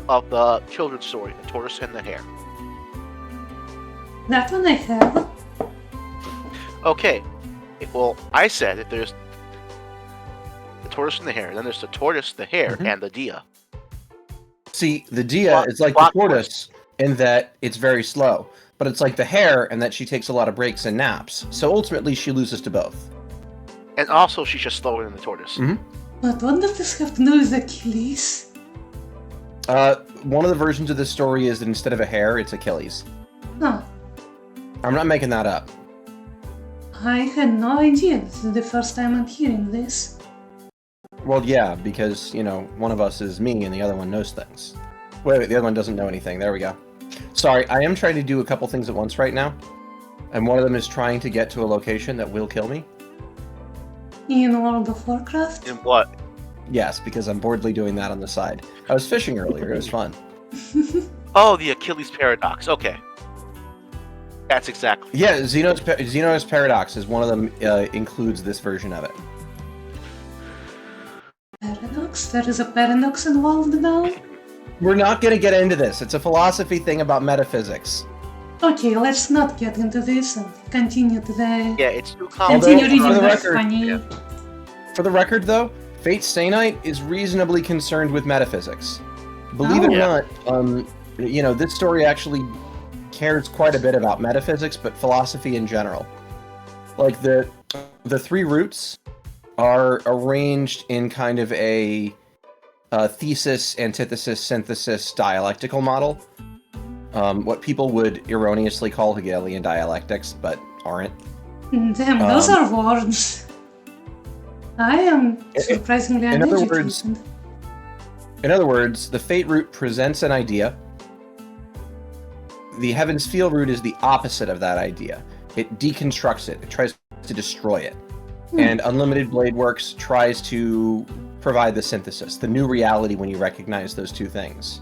of the children's story, The Tortoise and the Hare. That one I have. Okay. Well, I said that there's the tortoise and the hare, and then there's the tortoise, the hare, and the deer. See, the deer is like the tortoise in that it's very slow, but it's like the hare in that she takes a lot of breaks and naps. So ultimately, she loses to both. And also, she's just slower than the tortoise. But what does this have to do with Achilles? One of the versions of this story is that instead of a hare, it's Achilles. Huh. I'm not making that up. I had no idea. This is the first time I'm hearing this. Well, yeah, because, you know, one of us is me and the other one knows things. Wait, the other one doesn't know anything. There we go. Sorry, I am trying to do a couple things at once right now. And one of them is trying to get to a location that will kill me. In World of Warcraft? In what? Yes, because I'm boredly doing that on the side. I was fishing earlier. It was fun. Oh, the Achilles paradox. Okay. That's exactly. Yeah, Zeno's Paradox is one of them. Includes this version of it. Paradox? There is a paradox involved now? We're not going to get into this. It's a philosophy thing about metaphysics. Okay, let's not get into this and continue to the... Yeah, it's too Continue complicated. reading the funny... For the record, though, Fate Stay Night is reasonably concerned with metaphysics. Believe it or not, you know, this story actually cares quite a bit about metaphysics, but philosophy in general. Like, the three roots are arranged in kind of a thesis, antithesis, synthesis dialectical model. What people would erroneously call Hegelian dialectics, but aren't. Damn, those are words. I am surprisingly uneducated. In other words, the Fate root presents an idea. The Heaven's Feel root is the opposite of that idea. It deconstructs it. It tries to destroy it. And Unlimited Blade Works tries to provide the synthesis, the new reality when you recognize those two things.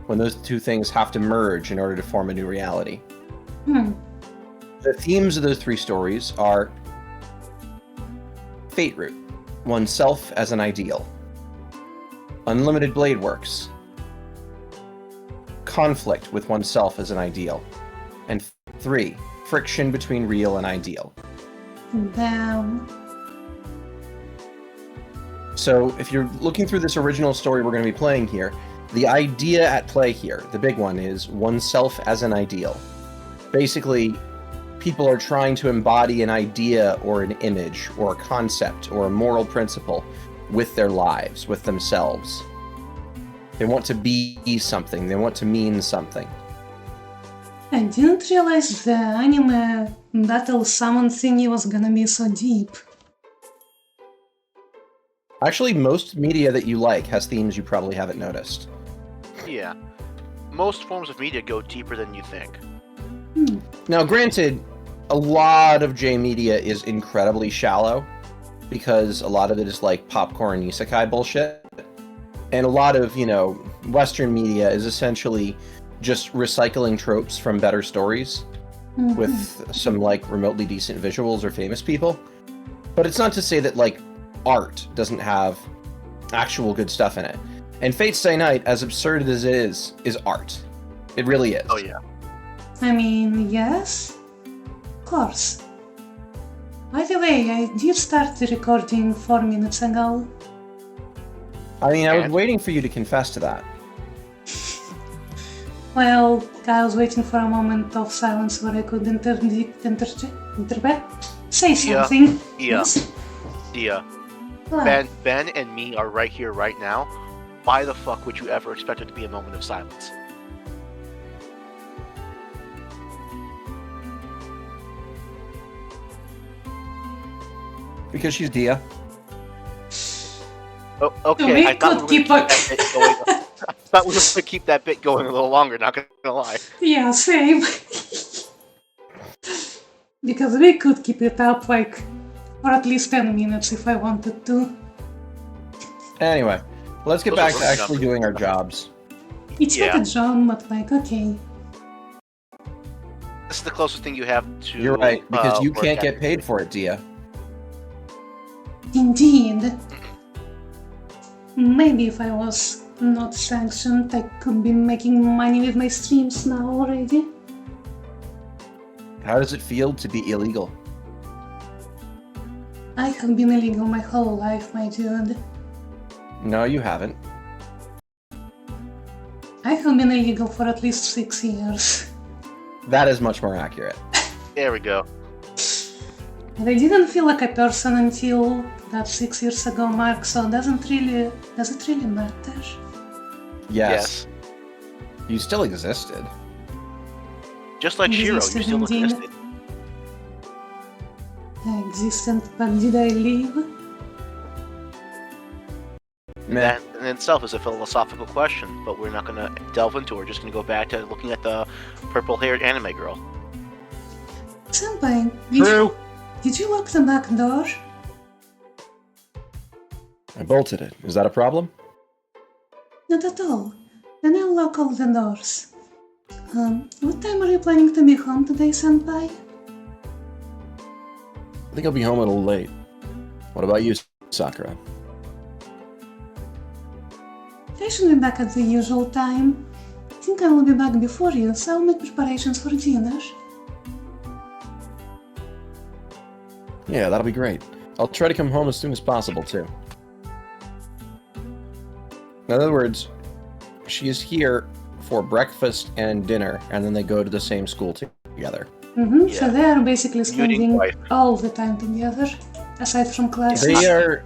When those two things have to merge in order to form a new reality. The themes of those three stories are Fate root, oneself as an ideal. Unlimited Blade Works, conflict with oneself as an ideal. And 3, friction between real and ideal. Damn. So if you're looking through this original story we're going to be playing here, the idea at play here, the big one, is oneself as an ideal. Basically, people are trying to embody an idea or an image or a concept or a moral principle with their lives, with themselves. They want to be something. They want to mean something. I didn't realize the anime battle summon thingy was gonna be so deep. Actually, most media that you like has themes you probably haven't noticed. Yeah. Most forms of media go deeper than you think. Now, granted, a lot of J media is incredibly shallow, because a lot of it is like popcorn isekai bullshit. And a lot of, you know, Western media is essentially just recycling tropes from better stories with some, like, remotely decent visuals or famous people. But it's not to say that, like, art doesn't have actual good stuff in it. And Fate Stay Night, as absurd as it is art. It really is. Oh, yeah. I mean, yes? Of course. By the way, I did start the recording 4 minutes ago. I mean, I was waiting for you to confess to that. Well, I was waiting for a moment of silence where I could say something. Yeah. Ben and me are right here, right now. Why the fuck would you ever expect it to be a moment of silence? Because she's Dia. Oh, okay. I thought we were going to keep that bit going a little longer, not gonna lie. Yeah, same. Because we could keep it up, like, for at least 10 minutes if I wanted to. Anyway, let's get back to actually doing our jobs. It's not a job, but like, okay. This is the closest thing you have to... You're right, because you can't get paid for it, Dia. Indeed. Maybe if I was not sanctioned. I could be making money with my streams now already. How does it feel to be illegal? I have been illegal my whole life, my dude. No, you haven't. I have been illegal for at least 6 years. That is much more accurate. There we go. And I didn't feel like a person until that 6 years ago mark, so does it really matter? Yes. You still existed. Just like Shirou, you Existed still indeed. existed. I existed, but did I leave? Meh. That in itself is a philosophical question, but we're not going to delve into it. We're just going to go back to looking at the purple-haired anime girl. Senpai, True. did you lock the back door? I bolted it. Is that a problem? Not at all. Then I'll lock all the doors. What time are you planning to be home today, Senpai? I think I'll be home a little late. What about you, Sakura? I should be back at the usual time. I think I will be back before you, so I'll make preparations for dinner. Yeah, that'll be great. I'll try to come home as soon as possible, too. In other words, she is here for breakfast and dinner, and then they go to the same school together. So Yeah. they are basically Unique spending wife. all the time together, aside from classes. They're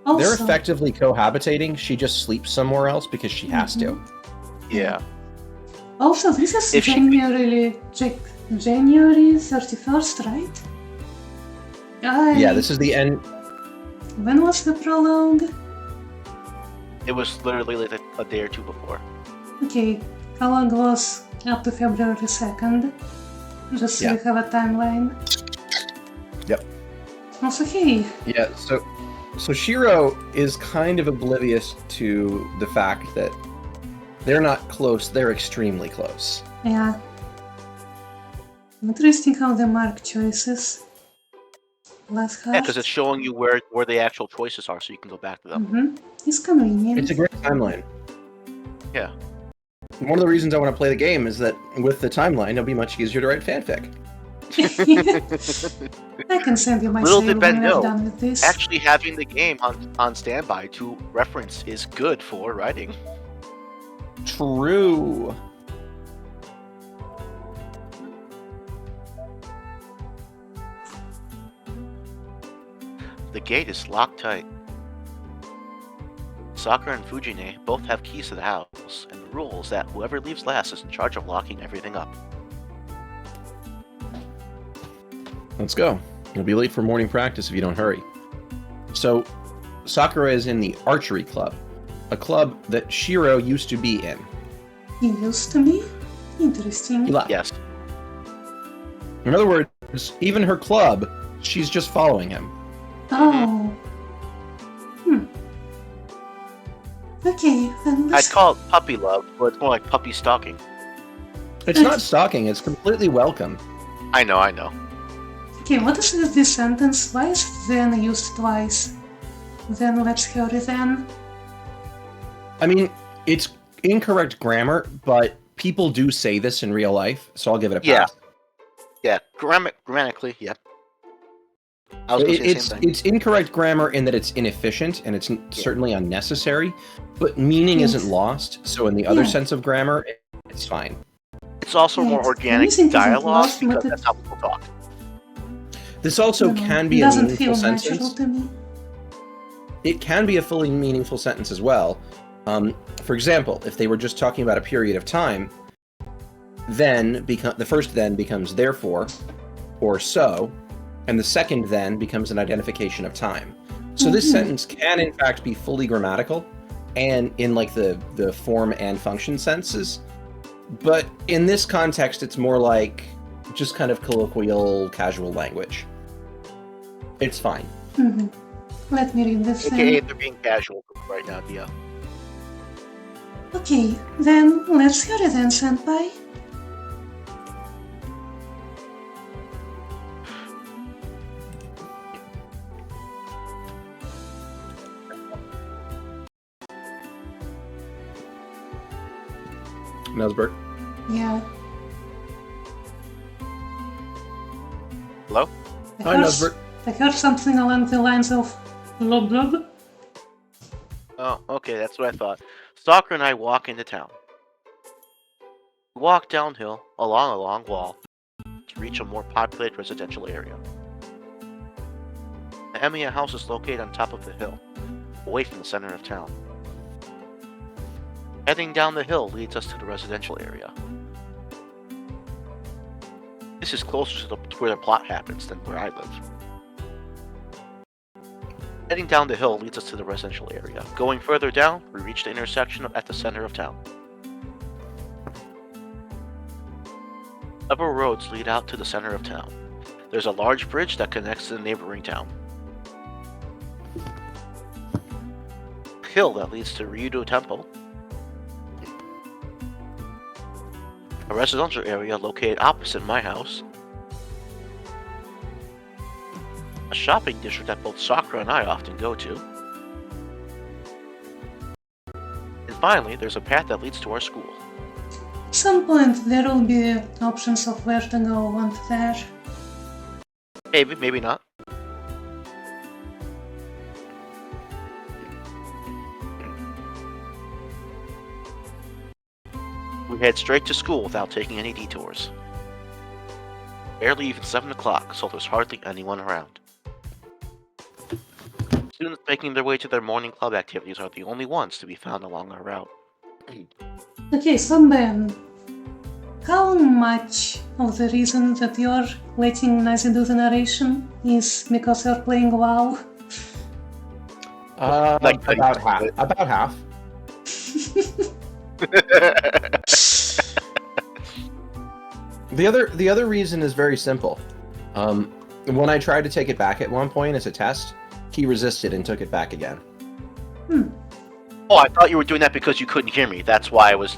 Also, effectively cohabitating. She just sleeps somewhere else because she has to. Yeah. Also, this is If she- January 31st, right? Yeah, this is the end. When was the prologue? It was literally like a day or two before. Okay, prologue was up to February 2nd. Just so Yeah. we have a timeline. Yep. Also, hey, Yeah, so Shirou is kind of oblivious to the fact that they're not close, they're extremely close. yeah. Interesting how they mark choices. Last Yeah, because it's showing you where the actual choices are, so you can go back to them. It's convenient. It's a great timeline. Yeah. One of the reasons I want to play the game is that with the timeline, it'll be much easier to write fanfic. I can send you my Little save did Ben when we're know, done with this. Actually, having the game on standby to reference is good for writing. True. The gate is locked tight. Sakura and Fujine both have keys to the house, and the rule is that whoever leaves last is in charge of locking everything up. Let's go. You'll be late for morning practice if you don't hurry. So, Sakura is in the archery club, a club that Shirou used to be in. He used to be? Interesting. He left. Yes. In other words, even her club, she's just following him. Oh. Okay, then I'd let's... call it puppy love, but it's more like puppy stalking. It's not stalking, it's completely welcome. I know. Okay, what is with this sentence? Why is then used twice? Then let's hurry then. I mean, it's incorrect grammar, but people do say this in real life, so I'll give it a pass. Yeah, grammatically, yeah. I was going to say the same thing. It's incorrect grammar in that it's inefficient and it's certainly unnecessary, but meaning isn't lost, so in the other Yeah. sense of grammar, it's fine. It's also Yeah, more it's organic confusing because it dialogue lost, but because it- that's how people talk. This also No, can it be a doesn't meaningful feel natural sentence. to me. It can be a fully meaningful sentence as well. For example, if they were just talking about a period of time, then the first then becomes therefore, or so, and the second then becomes an identification of time. So this sentence can in fact be fully grammatical, and in like the form and function senses, but in this context, it's more like just kind of colloquial, casual language. It's fine. Let me read this AKA then. they're being casual right now, Dia. Okay, then let's hurry then, Senpai. Nusbert. Yeah. Hello? Hi, Nusbert. I heard something along the lines of blah blah blah. Oh, okay, that's what I thought. Stalker and I walk into town. We walk downhill along a long wall to reach a more populated residential area. The Emiya house is located on top of the hill, away from the center of town. Heading down the hill leads us to the residential area. This is closer to where the plot happens than where I live. Heading down the hill leads us to the residential area. Going further down, we reach the intersection at the center of town. Several roads lead out to the center of town. There's a large bridge that connects to the neighboring town. A hill that leads to Ryudo Temple. A residential area located opposite my house. A shopping district that both Sakura and I often go to. And finally, there's a path that leads to our school. At some point there will be options of where to go once there. Maybe, maybe not. We head straight to school without taking any detours. Barely even 7 o'clock, so there's hardly anyone around. Students making their way to their morning club activities are the only ones to be found along our route. Okay, so Ben, how much of the reason that you're letting Nazi do the narration is because you're playing WoW? Like about half. About half. The other reason is very simple. When I tried to take it back at one point as a test, he resisted and took it back again. Oh, I thought you were doing that because you couldn't hear me. That's why I was...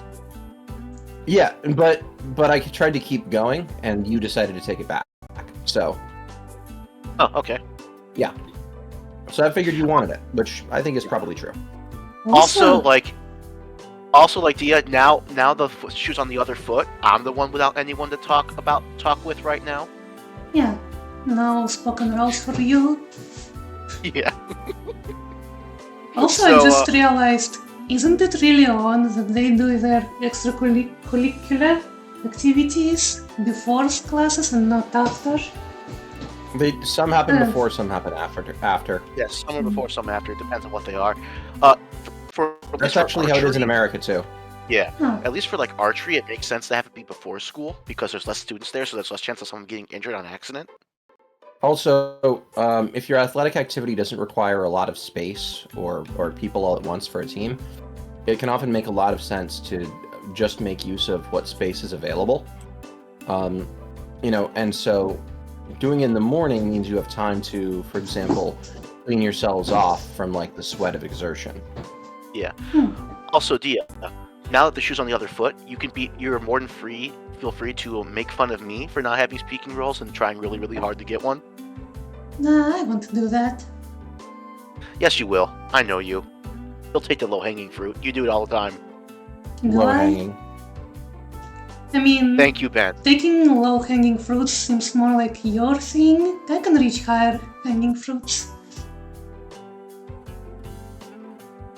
Yeah, but I tried to keep going, and you decided to take it back. So... Oh, okay. Yeah. So I figured you wanted it, which I think is probably true. Also, Dia, now the shoe's on the other foot. I'm the one without anyone to talk with right now. Yeah, no spoken roles for you. Yeah. Also, So, I just realized, isn't it really odd that they do their extracurricular activities before classes and not after? Some happen before, some happen after. Yes, some are before, some after. It depends on what they are. That's actually how it is in America too. Yeah, Huh. at least for like archery, it makes sense to have it be before school because there's less students there, so there's less chance of someone getting injured on accident. Also, if your athletic activity doesn't require a lot of space or people all at once for a team, it can often make a lot of sense to just make use of what space is available. And so doing it in the morning means you have time to, for example, clean yourselves off from like the sweat of exertion. Yeah. Also, Dia, now that the shoe's on the other foot, you're more than feel free to make fun of me for not having speaking roles and trying really, really hard to get one. Nah, I want to do that. Yes, you will. I know you. You'll take the low-hanging fruit. You do it all the time. Do Low I? hanging. I mean, Thank you, Ben. taking low-hanging fruits seems more like your thing. I can reach higher-hanging fruits.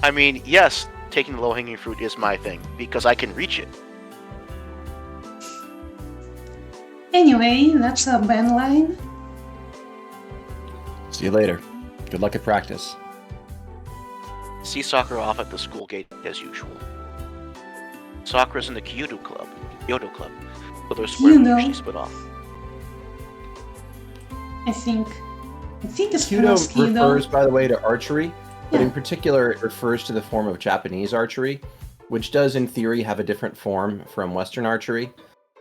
I mean, yes, taking the low-hanging fruit is my thing, because I can reach it. Anyway, that's a Ben line. See you later. Good luck at practice. See Sakura off at the school gate as usual. Sakura's in the Kyoto Club, so there's where we Kyoto. usually split off. I think it's Judo pronounced Kido. refers, by the way, to archery, but Yeah. in particular, it refers to the form of Japanese archery, which does, in theory, have a different form from Western archery.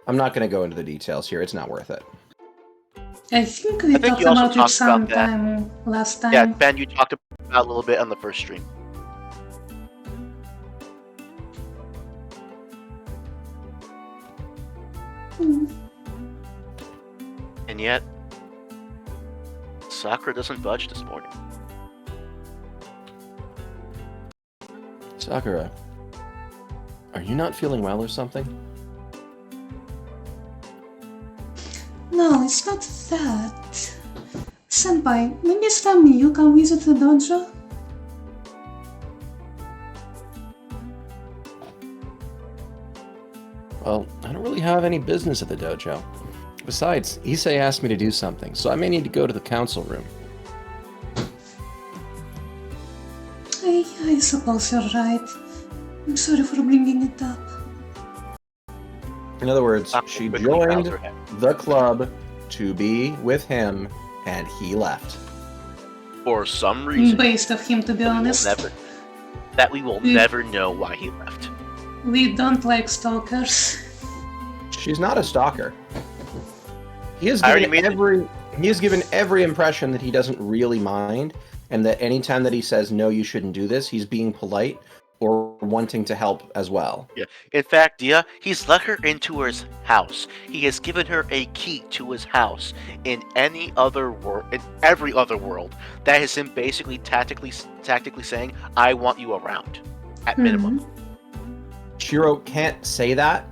I'm not going to go into the details here. It's not worth it. I think we I think talked you also about it talked about that. sometime last time. Yeah, Ben, you talked about a little bit on the first stream. And yet, Sakura doesn't budge this morning. Sakura, Are you not feeling well or something? No, it's not that. Senpai, maybe someday you can visit the dojo? Well, I don't really have any business at the dojo. Besides, Issei asked me to do something, so I may need to go to the council room. I suppose you're right. I'm sorry for bringing it up. In other words, she joined her head. the club to be with him, and he left. For some reason. Based of him, to be honest. We will never know why he left. We don't like stalkers. She's not a stalker. He has I given already every impression that he doesn't really mind, and that anytime that he says no, you shouldn't do this, he's being polite or wanting to help as well. Yeah. In fact, Dia, he's let her into his house. He has given her a key to his house. In every other world, that is him basically tactically saying, "I want you around," at minimum. Shirou can't say that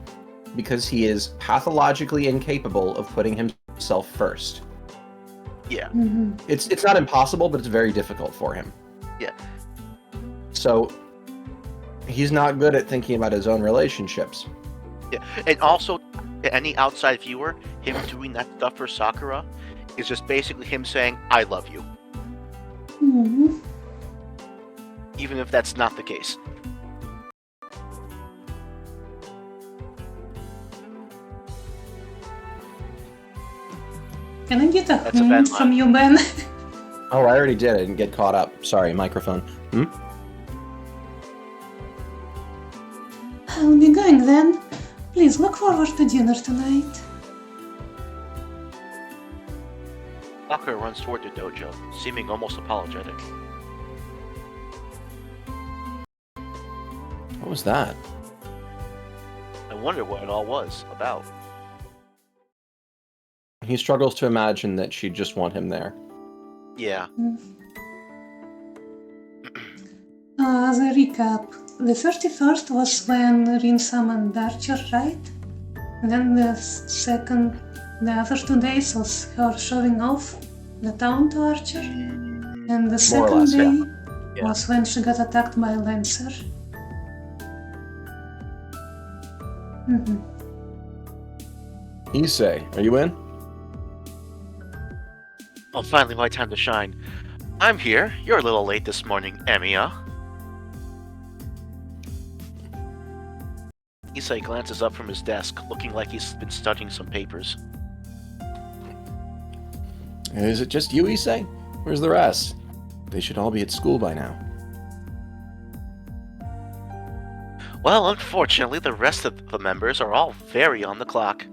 because he is pathologically incapable of putting himself first. Yeah. It's not impossible, but it's very difficult for him. Yeah. So he's not good at thinking about his own relationships. Yeah. And also, to any outside viewer, him doing that stuff for Sakura is just basically him saying, "I love you," even if that's not the case. Can I get a That's a bad from you, Ben? Oh, I already did. I didn't get caught up. Sorry, microphone. I'll be going then. Please look forward to dinner tonight. Sakura runs toward the dojo, seeming almost apologetic. What was that? I wonder what it all was about. He struggles to imagine that she'd just want him there. Yeah. As a recap, the 31st was when Rin summoned Archer, right? And then the other 2 days was her showing off the town to Archer. And the More or second less, day Yeah. was when she got attacked by a Lancer. Issei, are you in? Oh, finally my time to shine. I'm here. You're a little late this morning, Emiya. Issei glances up from his desk, looking like he's been studying some papers. Is it just you, Issei? Where's the rest? They should all be at school by now. Well, unfortunately, the rest of the members are all very on the clock.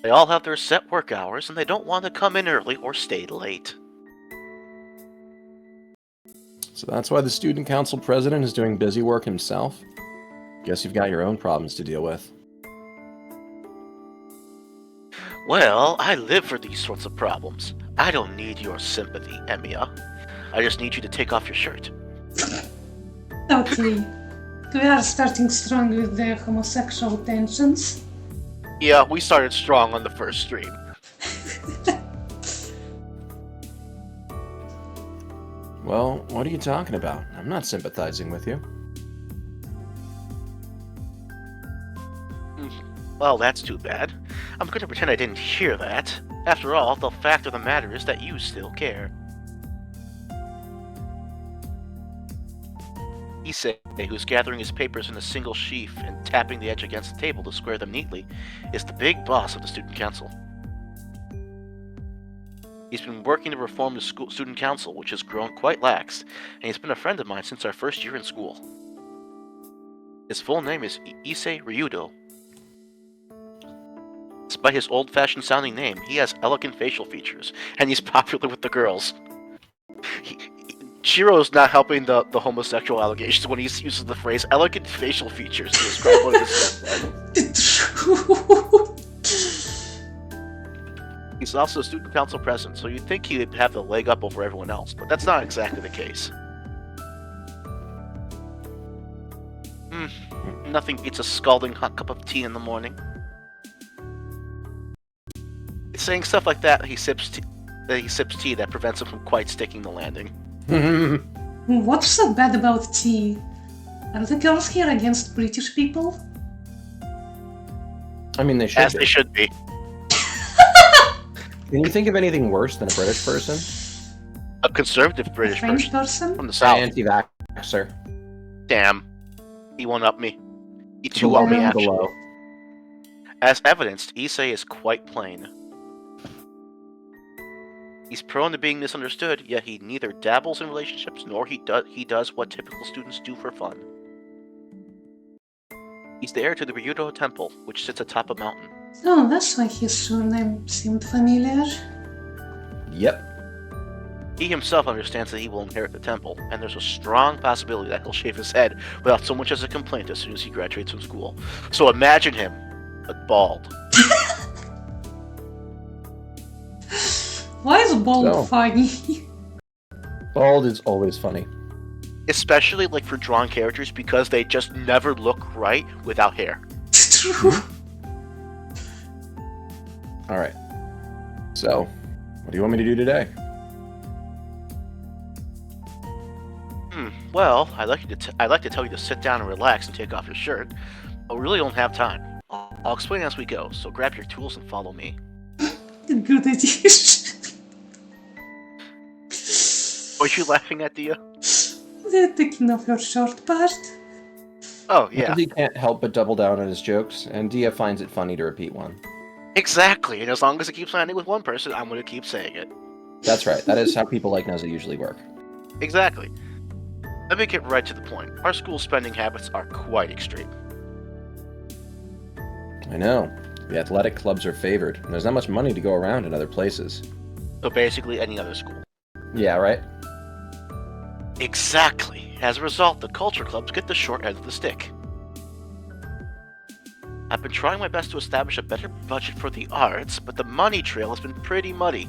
They all have their set work hours, and they don't want to come in early or stay late. So that's why the student council president is doing busy work himself? Guess you've got your own problems to deal with. Well, I live for these sorts of problems. I don't need your sympathy, Emiya. I just need you to take off your shirt. Okay, we are starting strong with the homosexual tensions. Yeah, we started strong on the first stream. Well, what are you talking about? I'm not sympathizing with you. Well, that's too bad. I'm going to pretend I didn't hear that. After all, the fact of the matter is that you still care. Issei, who's gathering his papers in a single sheaf and tapping the edge against the table to square them neatly, is the big boss of the student council. He's been working to reform the student council, which has grown quite lax, and he's been a friend of mine since our first year in school. His full name is Issei Ryudo. Despite his old-fashioned sounding name, he has elegant facial features, and he's popular with the girls. Shirou's not helping the homosexual allegations when he uses the phrase elegant facial features to describe what it is. He's also a student council president, so you'd think he'd have the leg up over everyone else, but that's not exactly the case. Nothing beats a scalding hot cup of tea in the morning. Saying stuff like that, he sips tea that prevents him from quite sticking the landing. What's so bad about tea? Are the girls here against British people? I mean, they should As be. they should be. Can you think of anything worse than a British person? A conservative A British French person person? from the South. Anti-vaxxer. Damn. He won up me. He two up me, Below. actually. Below. As evidenced, Issei is quite plain. He's prone to being misunderstood, yet he neither dabbles in relationships nor he does what typical students do for fun. He's the heir to the Ryudo Temple, which sits atop a mountain. Oh, that's why his surname seemed familiar. Yep. He himself understands that he will inherit the temple, and there's a strong possibility that he'll shave his head without so much as a complaint as soon as he graduates from school. So imagine him, but bald. Why is bald So. funny? Bald is always funny. Especially like for drawn characters because they just never look right without hair. True. All right. So, what do you want me to do today? Well, I'd like to tell you to sit down and relax and take off your shirt, but we really don't have time. I'll explain as we go, so grab your tools and follow me. Good idea. Are you laughing at Dia? The taking off your short part. Oh, yeah. He can't help but double down on his jokes, and Dia finds it funny to repeat one. Exactly, and as long as it keeps landing with one person, I'm going to keep saying it. That's right. That is how people like Neza usually work. Exactly. Let me get right to the point. Our school's spending habits are quite extreme. I know. The athletic clubs are favored, and there's not much money to go around in other places. So basically any other school. Yeah, right? Exactly. As a result, the culture clubs get the short end of the stick. I've been trying my best to establish a better budget for the arts, but the money trail has been pretty muddy,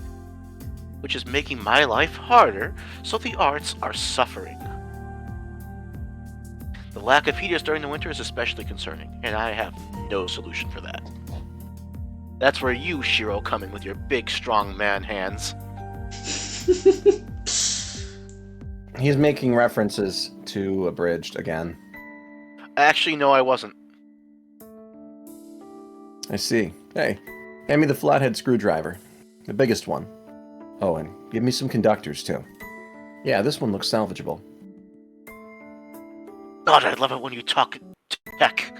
which is making my life harder, so the arts are suffering. The lack of heaters during the winter is especially concerning, and I have no solution for that. That's where you, Shirou, come in with your big, strong man hands. He's making references to Abridged again. Actually, no, I wasn't. I see. Hey, hand me the flathead screwdriver. The biggest one. Oh, and give me some conductors, too. Yeah, this one looks salvageable. God, I love it when you talk tech.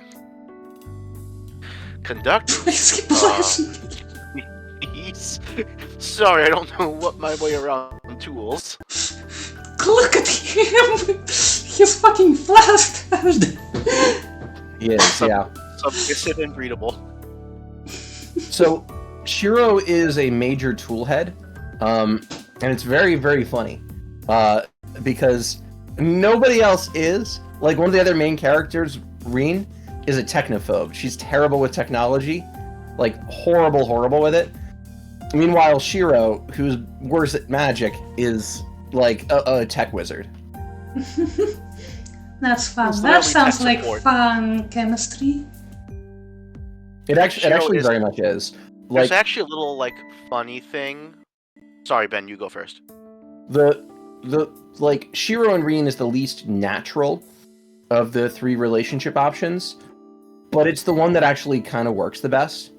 Conductor? Please keep laughing. Please. Sorry, I don't know what my way around tools. Look at him! He's fucking flustered! He is, yeah. Submissive and breedable. So, Shirou is a major toolhead, and it's very, very funny, because nobody else is. Like, one of the other main characters, Rin, is a technophobe. She's terrible with technology, like, horrible with it. Meanwhile, Shirou, who's worse at magic, is, like, a tech wizard. That's fun. It's That literally sounds tech like support. fun chemistry. It actually is- very much is. There's Like, actually a little, like, funny thing. Sorry, Ben, you go first. like Shirou and Rin is the least natural of the three relationship options, but it's the one that actually kind of works the best.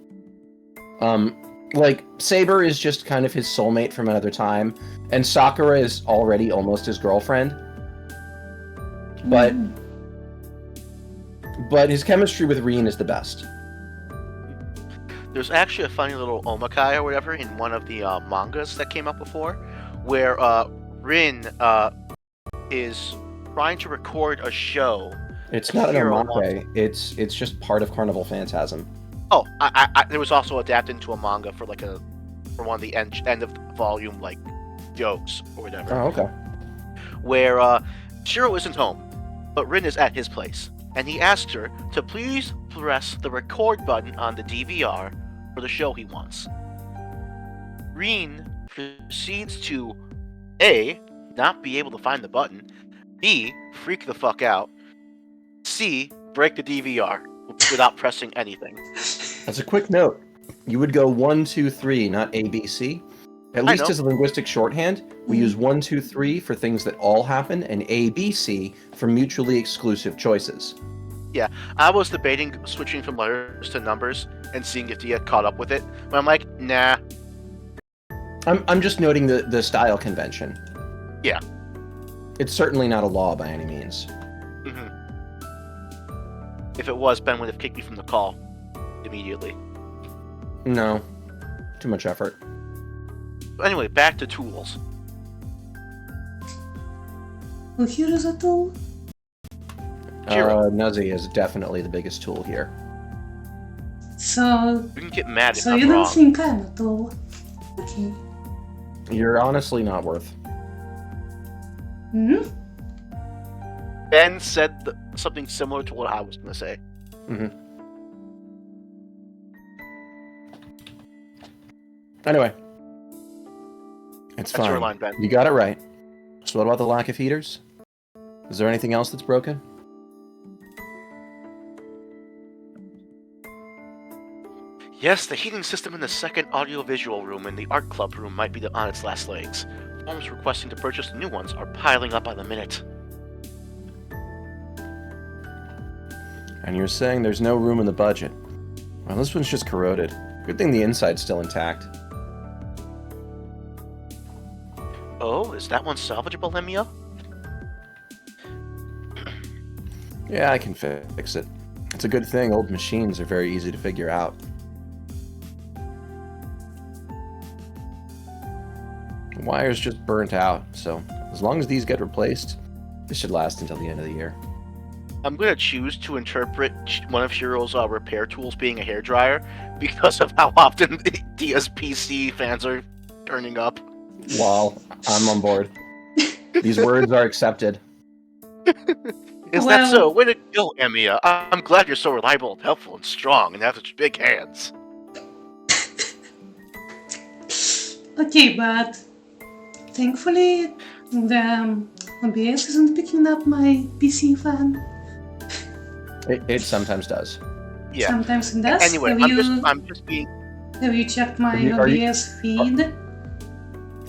Like Saber is just kind of his soulmate from another time, and Sakura is already almost his girlfriend. But his chemistry with Rin is the best. There's actually a funny little omakai or whatever in one of the mangas that came out before, where Rin is trying to record a show. It's not an Shirou omake. It's just part of Carnival Phantasm. Oh, there was also adapted into a manga for one of the end of volume like jokes or whatever. Oh, okay. Where Shirou isn't home, but Rin is at his place, and he asks her to please press the record button on the DVR for the show he wants. Rin proceeds to A, not be able to find the button, B, freak the fuck out, C, break the DVR without pressing anything. As a quick note, you would go 1, 2, 3, not A, B, C. At I least know. as a linguistic shorthand, we use 1, 2, 3 for things that all happen, and A, B, C for mutually exclusive choices. Yeah, I was debating switching from letters to numbers and seeing if he had caught up with it, but I'm like, nah. I'm just noting the style convention. Yeah. It's certainly not a law by any means. Mm-hmm. If it was, Ben would have kicked me from the call immediately. No. Too much effort. But anyway, back to tools. Well, here is a tool. Shirou. Nuzzy is definitely the biggest tool here. So, You can get mad if so I'm you don't wrong. think I'm a tool? Okay. You're honestly not worth. Hmm? Ben said something similar to what I was going to say. Anyway. It's That's your fine. line, Ben. You got it right. So what about the lack of heaters? Is there anything else that's broken? Yes, the heating system in the second audiovisual room in the art club room might be on its last legs. Forms requesting to purchase new ones are piling up by the minute. And you're saying there's no room in the budget. Well, this one's just corroded. Good thing the inside's still intact. Oh, is that one salvageable, Emiya? Yeah, I can fix it. It's a good thing old machines are very easy to figure out. The wire's just burnt out, so as long as these get replaced, this should last until the end of the year. I'm going to choose to interpret one of Shirou's repair tools being a hairdryer because of how often DSPC fans are turning up. Lol, I'm on board. These words are accepted. Is that so? Way to go, Emiya. I'm glad you're so reliable and helpful and strong and have such big hands. Okay, but thankfully the OBS isn't picking up my PC fan. It sometimes does. Yeah. Sometimes it does. Anyway, I'm just being. Have you checked my Are you- OBS feed?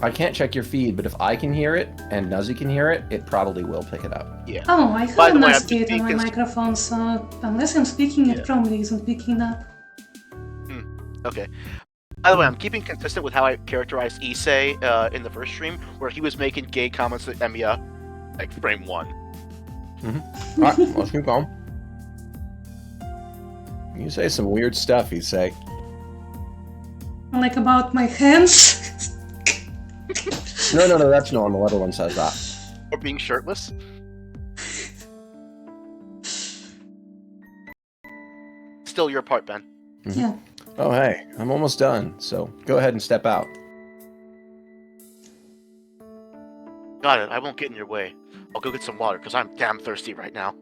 I can't check your feed, but if I can hear it and Nuzzy can hear it, it probably will pick it up. Yeah. Oh, I have By a the way, I'm nice just gate on being my microphone, so unless I'm speaking, Yeah. it probably isn't picking up. Okay. By the way, I'm keeping consistent with how I characterized Issei in the first stream, where he was making gay comments at Emiya, like frame 1. Alright, let's keep going. You say some weird stuff, you say. Like about my hands. No, that's normal. Everyone says that. Or being shirtless. Still your part, Ben. Yeah. Oh, hey, I'm almost done, so go ahead and step out. Got it, I won't get in your way. I'll go get some water, because I'm damn thirsty right now.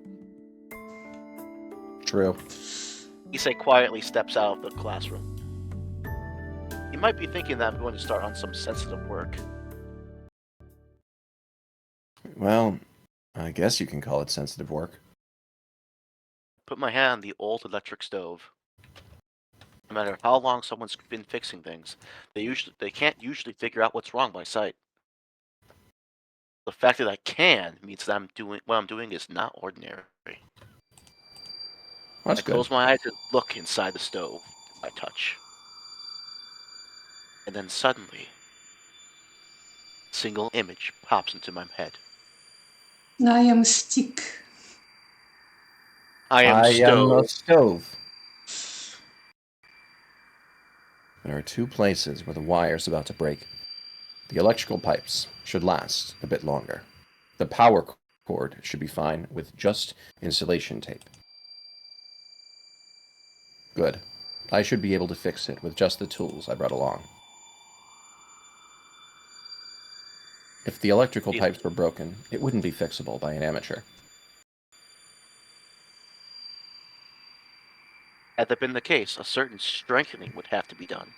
True. Issei quietly steps out of the classroom. You might be thinking that I'm going to start on some sensitive work. Well, I guess you can call it sensitive work. Put my hand on the old electric stove. No matter how long someone's been fixing things, they can't usually figure out what's wrong by sight. The fact that I can means that what I'm doing is not ordinary. That's I good. close my eyes and look inside the stove. I touch. And then suddenly, a single image pops into my head. I am stick. I am a stove. stove. There are two places where the wire's about to break. The electrical pipes should last a bit longer. The power cord should be fine with just insulation tape. Good. I should be able to fix it with just the tools I brought along. If the electrical pipes were broken, it wouldn't be fixable by an amateur. Had that been the case, a certain strengthening would have to be done,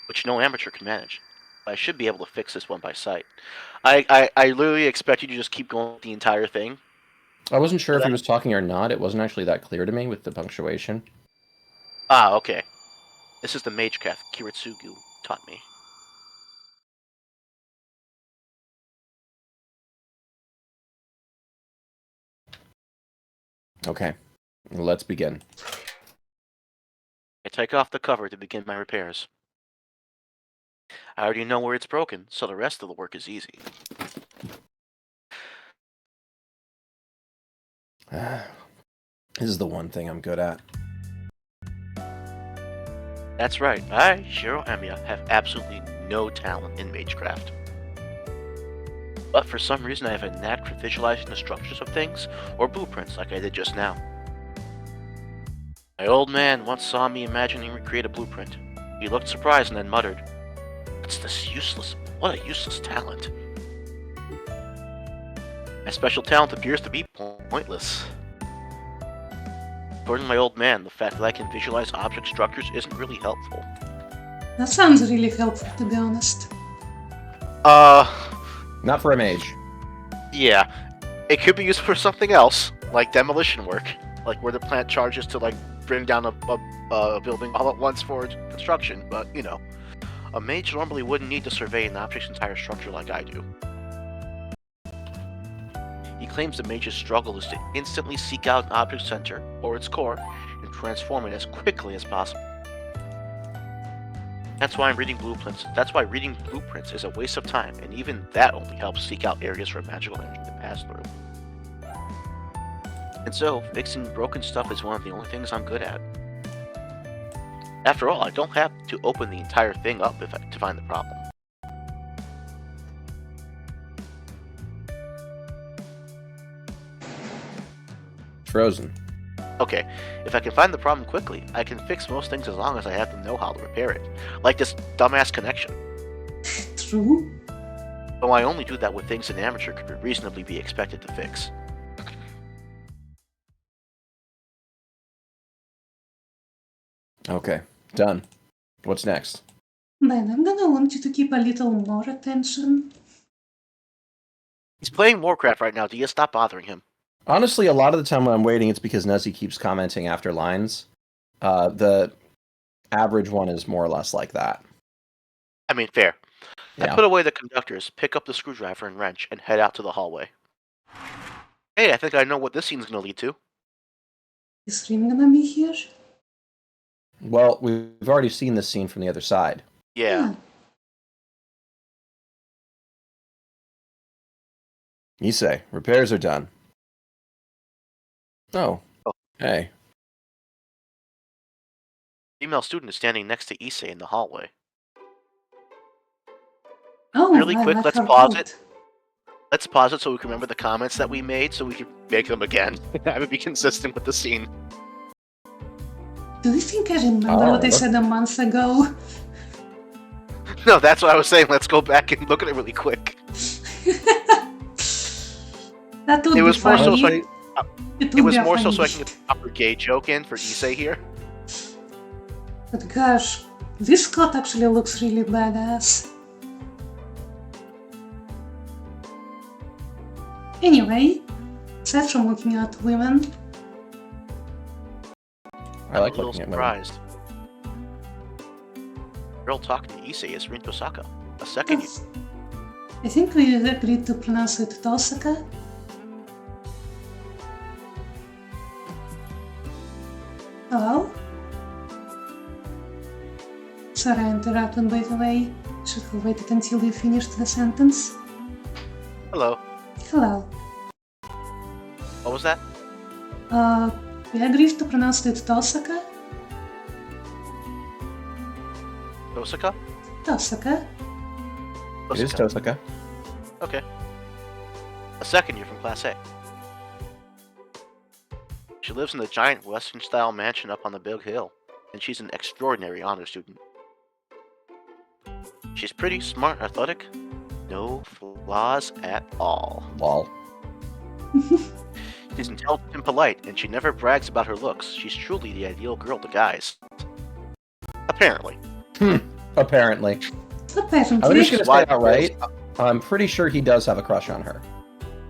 which no amateur can manage. But I should be able to fix this one by sight. I literally expect you to just keep going with the entire thing. I wasn't sure if he was talking or not. It wasn't actually that clear to me with the punctuation. Ah, okay. This is the Magecraft Kiritsugu taught me. Okay, let's begin. I take off the cover to begin my repairs. I already know where it's broken, so the rest of the work is easy. This is the one thing I'm good at. That's right, I, Shirou Emiya, have absolutely no talent in Magecraft. But for some reason I have a knack for visualizing the structures of things, or blueprints like I did just now. My old man once saw me imagining recreate a blueprint. He looked surprised and then muttered, what a useless talent. My special talent appears to be pointless. According to my old man, the fact that I can visualize object structures isn't really helpful. That sounds really helpful, to be honest. Not for a mage. Yeah. It could be used for something else, like demolition work. Like where the plant charges to, like, bring down a building all at once for construction, but, you know. A mage normally wouldn't need to survey an object's entire structure like I do. He claims the mage's struggle is to instantly seek out an object's center, or its core, and transform it as quickly as possible. That's why reading blueprints is a waste of time, and even that only helps seek out areas for magical energy to pass through. And so, fixing broken stuff is one of the only things I'm good at. After all, I don't have to open the entire thing up to find the problem. Frozen. Okay, if I can find the problem quickly, I can fix most things as long as I have the know-how to repair it. Like this dumbass connection. True. Though I only do that with things an amateur could reasonably be expected to fix. Okay, done. What's next? Then I'm gonna want you to keep a little more attention. He's playing Warcraft right now, do you stop bothering him? Honestly, a lot of the time when I'm waiting, it's because Nuzzy keeps commenting after lines. The average one is more or less like that. I mean, fair. Yeah. I put away the conductors, pick up the screwdriver and wrench, and head out to the hallway. Hey, I think I know what this scene's gonna lead to. Is Rin gonna be here? Well, we've already seen this scene from the other side. Yeah. Issei, repairs are done. Oh. Hey. Female student is standing next to Issei in the hallway. Oh, Really I quick, like let's her pause coat. it. Let's pause it so we can remember the comments that we made so we can make them again. Have it be consistent with the scene. Do you think I remember what I said a month ago? No, that's what I was saying. Let's go back and look at it really quick. That would It was be more so funny. it was more so I can get the proper gay joke in for Issei here. But gosh, this coat actually looks really badass. Anyway, aside from looking at women, I like I'm a little looking at women. surprised. The girl talking to Issei is Rin Tosaka, a second year. I think we agreed to pronounce it Tosaka. Hello? Sorry I interrupted, by the way. Should have waited until you finished the sentence. Hello. Hello. What was that? We agreed to pronounce it Tosaka? Tosaka? Tosaka. It is Tosaka. Okay. A second year from Class A. She lives in the giant Western-style mansion up on the big hill, and she's an extraordinary honor student. She's pretty, smart, athletic, no flaws at all. Lol. She's intelligent and polite, and she never brags about her looks. She's truly the ideal girl to guys. Apparently. Apparently. Apparently. I was just gonna Why say the outright. I'm pretty sure he does have a crush on her.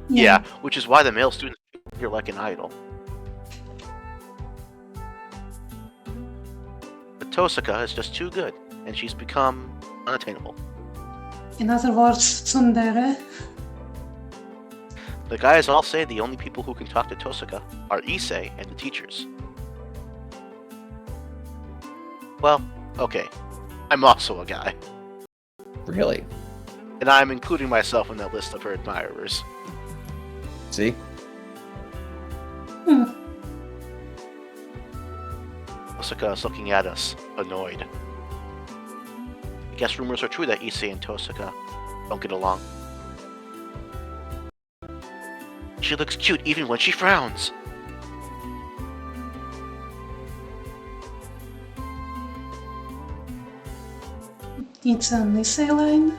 Yeah, which is why the male students You're like an idol. But Tosaka is just too good, and she's become unattainable. In other words, tsundere. The guys all say the only people who can talk to Tosaka are Issei and the teachers. Well, okay. I'm also a guy. Really? And I'm including myself in that list of her admirers. See? Hmm. Tosaka is looking at us, annoyed. I guess rumors are true that Issei and Tosaka don't get along. She looks cute even when she frowns. It's an essay line.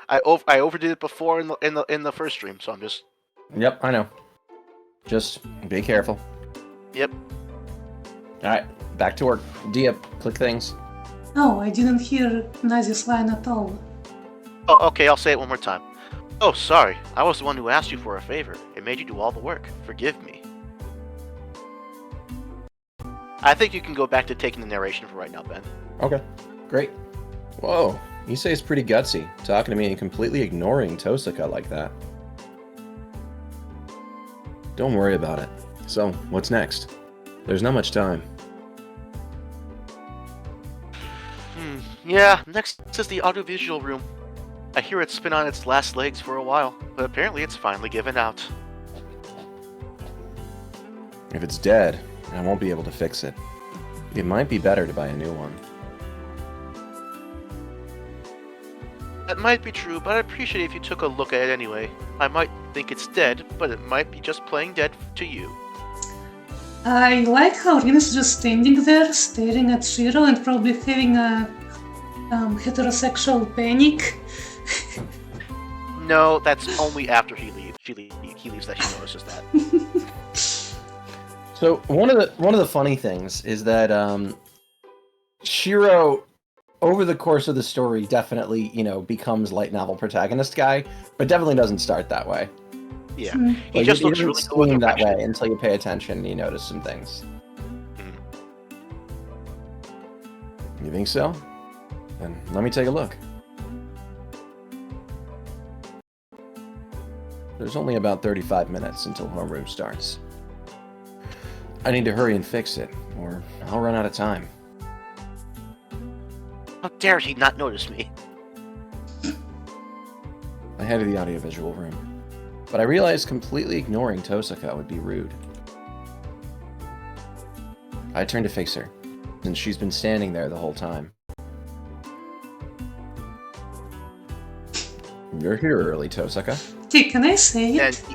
I overdid it before in the first stream, so I'm just. Yep, I know. Just be careful. Yep. Alright, back to work. Dia, click things. Oh, I didn't hear Nazi's line at all. Oh, okay. I'll say it one more time. Oh, sorry. I was the one who asked you for a favor. It made you do all the work. Forgive me. I think you can go back to taking the narration for right now, Ben. Okay, great. Whoa, Issei's pretty gutsy, talking to me and completely ignoring Tosaka like that. Don't worry about it. So, what's next? There's not much time. Yeah, next is the audiovisual room. I hear it's been on its last legs for a while, but apparently it's finally given out. If it's dead, I won't be able to fix it. It might be better to buy a new one. That might be true, but I'd appreciate if you took a look at it anyway. I might think it's dead, but it might be just plain dead to you. I like how Rin is just standing there, staring at Shirou and probably having a heterosexual panic. No, that's only after he leaves. He leaves that she notices that. So one of the funny things is that Shirou, over the course of the story, definitely becomes light novel protagonist guy, but definitely doesn't start that way. Yeah, Hmm. he just looks really cool seem with that direction. way until you pay attention and you notice some things. You think so? Then let me take a look. There's only about 35 minutes until homeroom starts. I need to hurry and fix it, or I'll run out of time. How dare he not notice me? I head to the audiovisual room, but I realized completely ignoring Tosaka would be rude. I turn to face her, and she's been standing there the whole time. You're here early, Tosaka. Okay, can I say And it?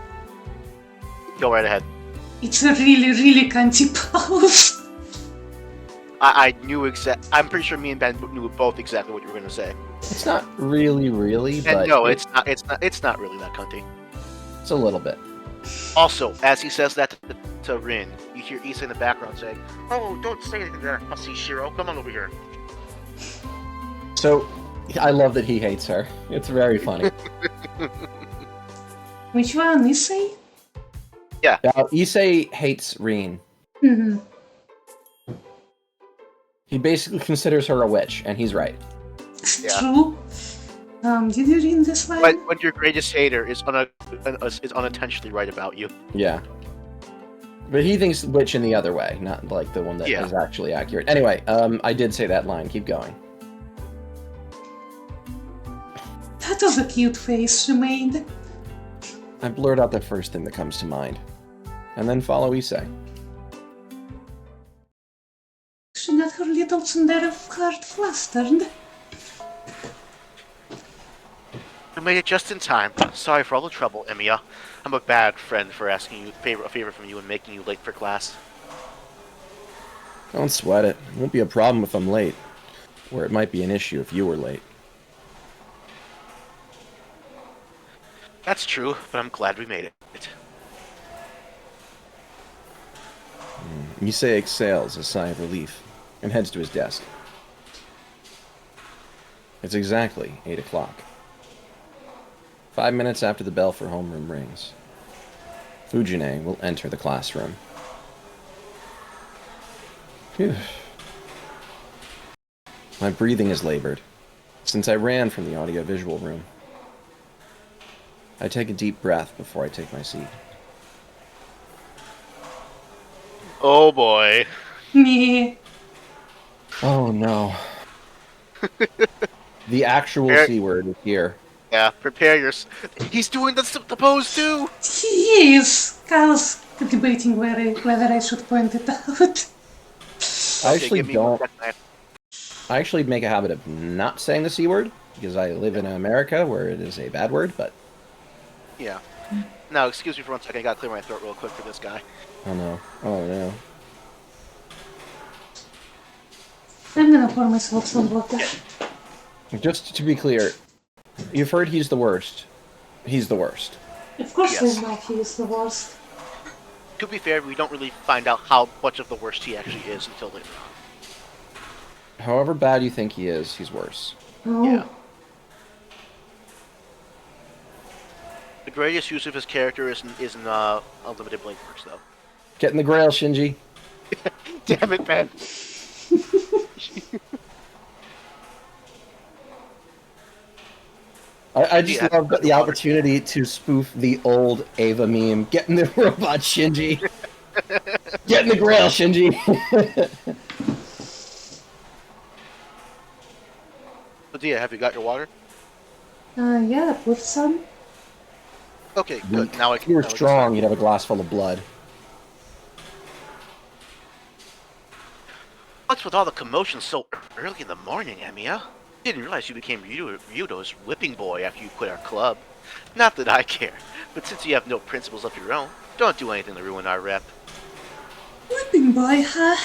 go right ahead. It's a really, really cunty pose. I knew I'm pretty sure me and Ben knew both exactly what you were going to say. It's not really, And but no, it's not. It's not really that cunty. it's a little bit. Also, as he says that to Rin, you hear Issa in the background saying, "Oh, don't say anything there. I'll see Shirou. Come on over here." So, I love that he hates her. It's very funny. Which one? Issei? Now, Issei hates Rin. Mm-hmm. He basically considers her a witch, and he's right. Yeah. True. Did you read this line? But your greatest hater is unintentionally right about you. Yeah. But he thinks witch in the other way, not like the one that is Yeah. actually accurate. Anyway, I did say that line. Keep going. That was a cute face she made. I blurt out the first thing that comes to mind. And then follow Issei. She got her little tsundere heart flustered. We made it just in time. Sorry for all the trouble, Emiya. I'm a bad friend for asking you a favor from you and making you late for class. Don't sweat it. It won't be a problem if I'm late. Or it might be an issue if you were late. That's true, but I'm glad we made it. Issei exhales a sigh of relief and heads to his desk. It's exactly 8 o'clock. 5 minutes after the bell for homeroom rings, Fujine will enter the classroom. Phew. My breathing is labored, since I ran from the audiovisual room. I take a deep breath before I take my seat. Oh boy. Me. Oh no. The actual C word is here. Yeah, prepare your. He's doing the pose too. He is. I was debating whether I should point it out. I Okay, actually give me 1 don't. second. I actually make a habit of not saying the C word because I live in America where it is a bad word, but. Yeah. Now, excuse me for 1 second. I gotta clear my throat real quick for this guy. Oh no. Oh no. I'm gonna pour myself some water. Just to be clear, you've heard he's the worst. He's the worst. Of course Yes. I know he is the worst. To be fair, we don't really find out how much of the worst he actually is until later on. However bad you think he is, he's worse. Oh. Yeah. The greatest use of his character is in Unlimited Blade Works, though. Get in the grail, Shinji. Damn it, Ben. I just Yeah, love the water. opportunity to spoof the old Ava meme. Get in the robot, Shinji. Get in the grail, Shinji. Padilla, have you got your water? Yeah, put some. Okay, good. Now I If can. you were now I can strong, start. you'd have a glass full of blood. What's with all the commotion so early in the morning, Emiya? Didn't realize you became Ryudo's whipping boy after you quit our club. Not that I care, but since you have no principles of your own, don't do anything to ruin our rep. Whipping boy, huh?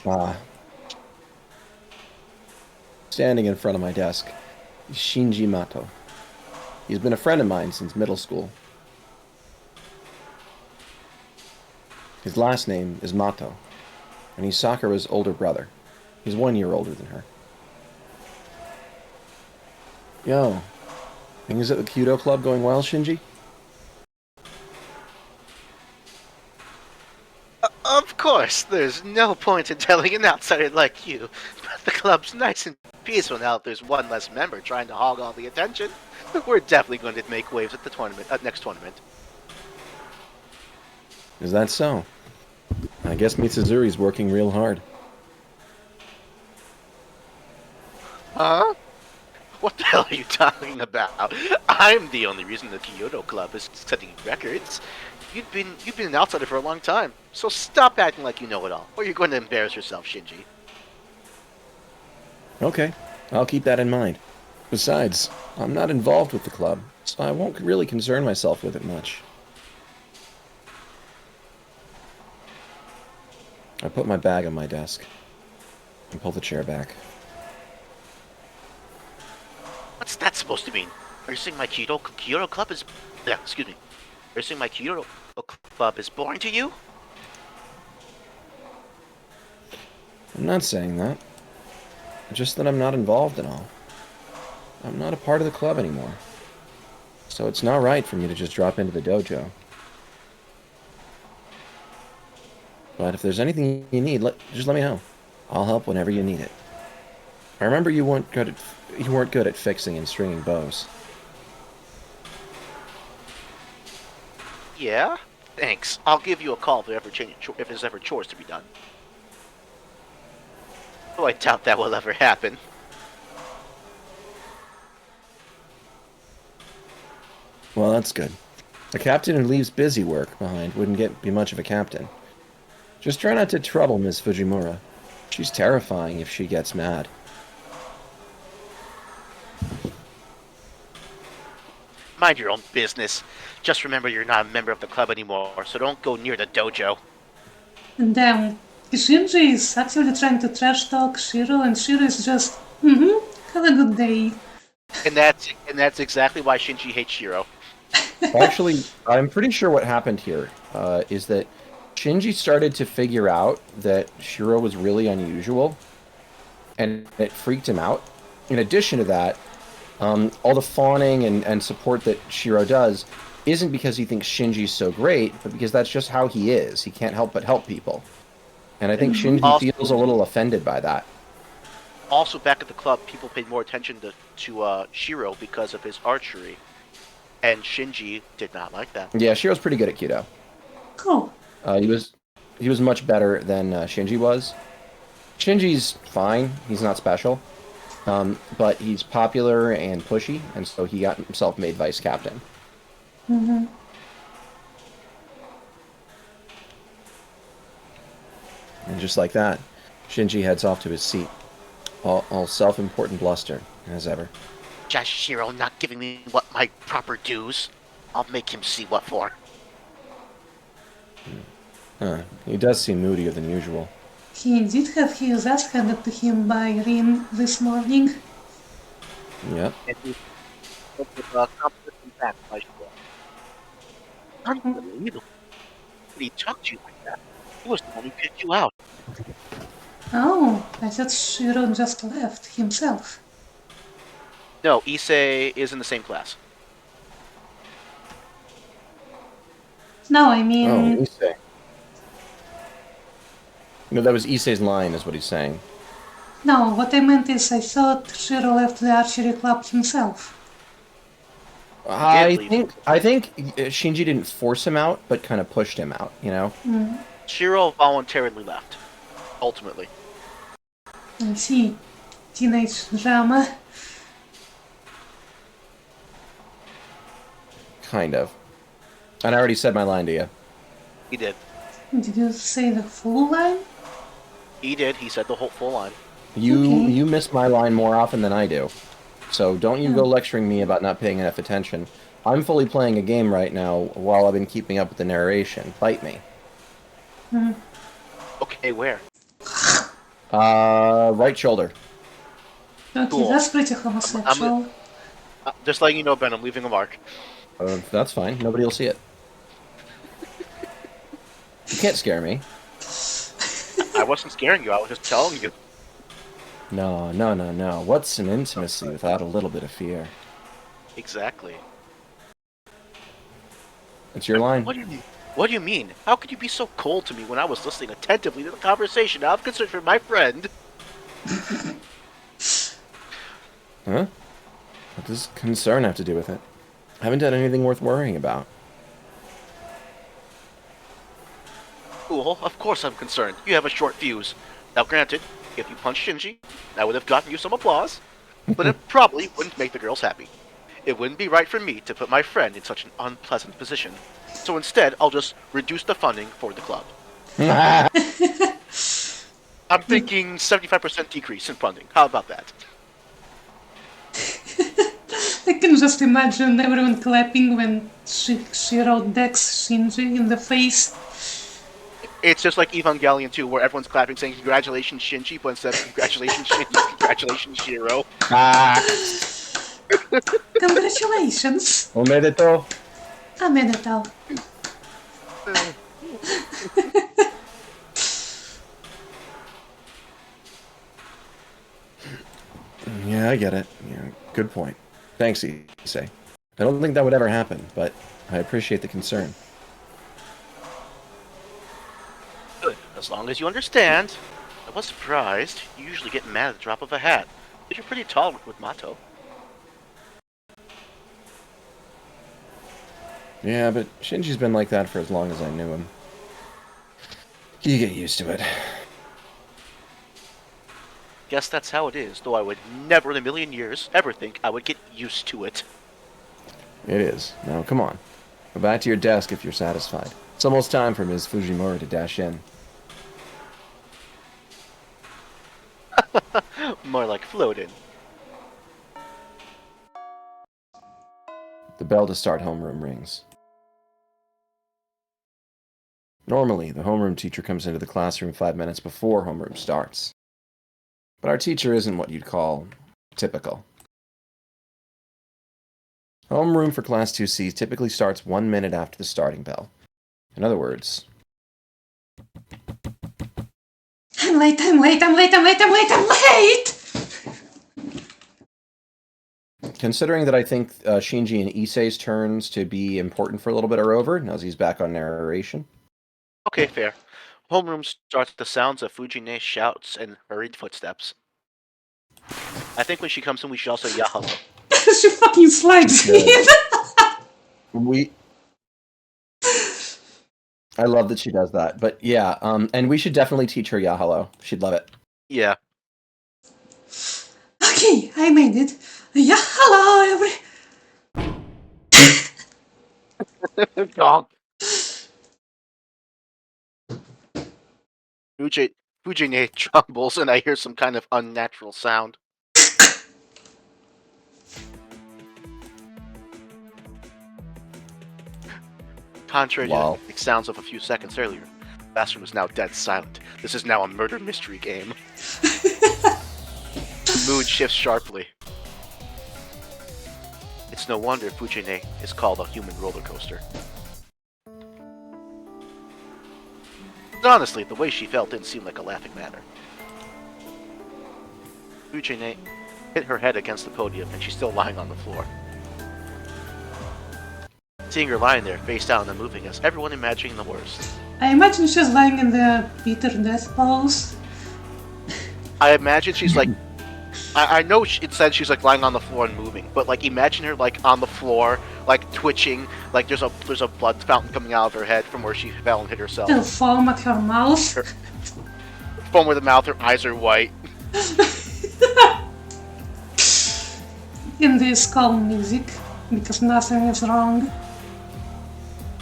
Ah. Standing in front of my desk is Shinji Mato. He's been a friend of mine since middle school. His last name is Mato, and he's Sakura's older brother. He's 1 year older than her. Yo, things at the Kyudo Club going well, Shinji? Of course, there's no point in telling an outsider like you, but the club's nice and peaceful now that there's one less member trying to hog all the attention. We're definitely going to make waves at the tournament, next tournament. Is that so? I guess Mitsuzuri's working real hard. Huh? What the hell are you talking about? I'm the only reason the Kyoto Club is setting records. You've been an outsider for a long time, so stop acting like you know it all, or you're going to embarrass yourself, Shinji. Okay, I'll keep that in mind. Besides, I'm not involved with the club, so I won't really concern myself with it much. I put my bag on my desk and pull the chair back. What's that supposed to mean? Are you saying my Kyoto Club is... Yeah, excuse me. Are you saying my Kyoto Club is boring to you? I'm not saying that. Just that I'm not involved at all. I'm not a part of the club anymore. So it's not right for me to just drop into the dojo. But if there's anything you need, just let me know. I'll help whenever you need it. I remember you weren't good at fixing and stringing bows. Yeah? Thanks. I'll give you a call if there's ever chores to be done. Oh, I doubt that will ever happen. Well, that's good. A captain who leaves busy work behind wouldn't be much of a captain. Just try not to trouble Miss Fujimura. She's terrifying if she gets mad. Mind your own business. Just remember you're not a member of the club anymore, so don't go near the dojo. And damn, Shinji is actually trying to trash talk Shirou, and Shirou is just, have a good day. And that's exactly why Shinji hates Shirou. Actually, I'm pretty sure what happened here is that Shinji started to figure out that Shirou was really unusual, and it freaked him out. In addition to that, All the fawning and support that Shirou does isn't because he thinks Shinji's so great, but because that's just how he is. He can't help but help people. And I think Shinji Also- feels a little offended by that. Also, back at the club, people paid more attention to Shirou because of his archery, and Shinji did not like that. Yeah, Shirou's pretty good at Kyudo. Cool. He was much better than Shinji was. Shinji's fine. He's not special. But he's popular and pushy, and so he got himself made vice captain. Mm-hmm. And just like that, Shinji heads off to his seat. All self-important bluster, as ever. Just Shirou not giving me what my proper dues. I'll make him see what for. Huh. He does seem moodier than usual. He did have his ass handed to him by Rin this morning. Yep. And he with competition back by Shirou. Unbelievable. But he talked to you like that. He was the one who picked you out. Oh, I thought Shirou just left himself. No, Issei is in the same class. No, I mean... Oh, Issei. No, that was Issei's line, is what he's saying. No, what I meant is I thought Shirou left the archery club himself. I leave. think Shinji didn't force him out, but kind of pushed him out, you know? Shirou voluntarily left. Ultimately. I see. Teenage drama. Kind of. And I already said my line to you. He did. Did you say the full line? He did. He said the whole full line. You miss my line more often than I do. So don't you go lecturing me about not paying enough attention. I'm fully playing a game right now while I've been keeping up with the narration. Bite me. Okay, where? Right shoulder. Okay, Cool. that's pretty homosexual. Just letting you know, Ben, I'm leaving a mark. That's fine. Nobody will see it. You can't scare me. I wasn't scaring you. I was just telling you. No. What's an intimacy without a little bit of fear? Exactly. It's your line. What do you mean? What do you mean? How could you be so cold to me when I was listening attentively to the conversation out of concern for my friend? Huh? What does concern have to do with it? I haven't done anything worth worrying about. Cool, of course I'm concerned. You have a short fuse. Now granted, if you punched Shinji, I would have gotten you some applause, but it probably wouldn't make the girls happy. It wouldn't be right for me to put my friend in such an unpleasant position. So instead, I'll just reduce the funding for the club. I'm thinking 75% decrease in funding. How about that? I can just imagine everyone clapping when Shirou decks Shinji in the face. It's just like Evangelion 2, where everyone's clapping saying, "Congratulations, Shinji," but instead of "Congratulations, Shinji," "Congratulations, Shirou." Congratulations! Omedeto. Omedetou. Yeah, I get it. Yeah, good point. Thanks, Issei. I don't think that would ever happen, but I appreciate the concern. Good, as long as you understand. I was surprised. You usually get mad at the drop of a hat. But you're pretty tolerant with Mato. Yeah, but Shinji's been like that for as long as I knew him. You get used to it. Guess that's how it is, though I would never in a million years ever think I would get used to it. It is. Now, come on. Go back to your desk if you're satisfied. It's almost time for Ms. Fujimura to dash in. More like floating. The bell to start homeroom rings. Normally, the homeroom teacher comes into the classroom 5 minutes before homeroom starts. But our teacher isn't what you'd call typical. Homeroom for Class 2C typically starts 1 minute after the starting bell. In other words... I'm late! Considering that I think Shinji and Issei's turns to be important for a little bit are over, now he's back on narration. Okay, fair. Homeroom starts with the sounds of Fujine shouts and hurried footsteps. I think when she comes in, we should also yell hello. She fucking slides in. I love that she does that. But yeah, and we should definitely teach her Yahalo. She'd love it. Yeah. Okay, I made it. Yeah, hello, Donk. Fujine trembles and I hear some kind of unnatural sound. Contrary to the sounds of a few seconds earlier, the bathroom is now dead silent. This is now a murder mystery game. The mood shifts sharply. It's no wonder Fujine is called a human roller coaster. But honestly, the way she felt didn't seem like a laughing matter. Fujine hit her head against the podium and she's still lying on the floor. Seeing her lying there, face down and moving us, everyone imagining the worst. I imagine she's lying in the bitter death pose. I imagine she's like... I know it said she's like lying on the floor and moving, but like imagine her like on the floor, like twitching, like there's a blood fountain coming out of her head from where she fell and hit herself. Still foam at her mouth. Foam with the mouth, her eyes are white. In this calm music, because nothing is wrong.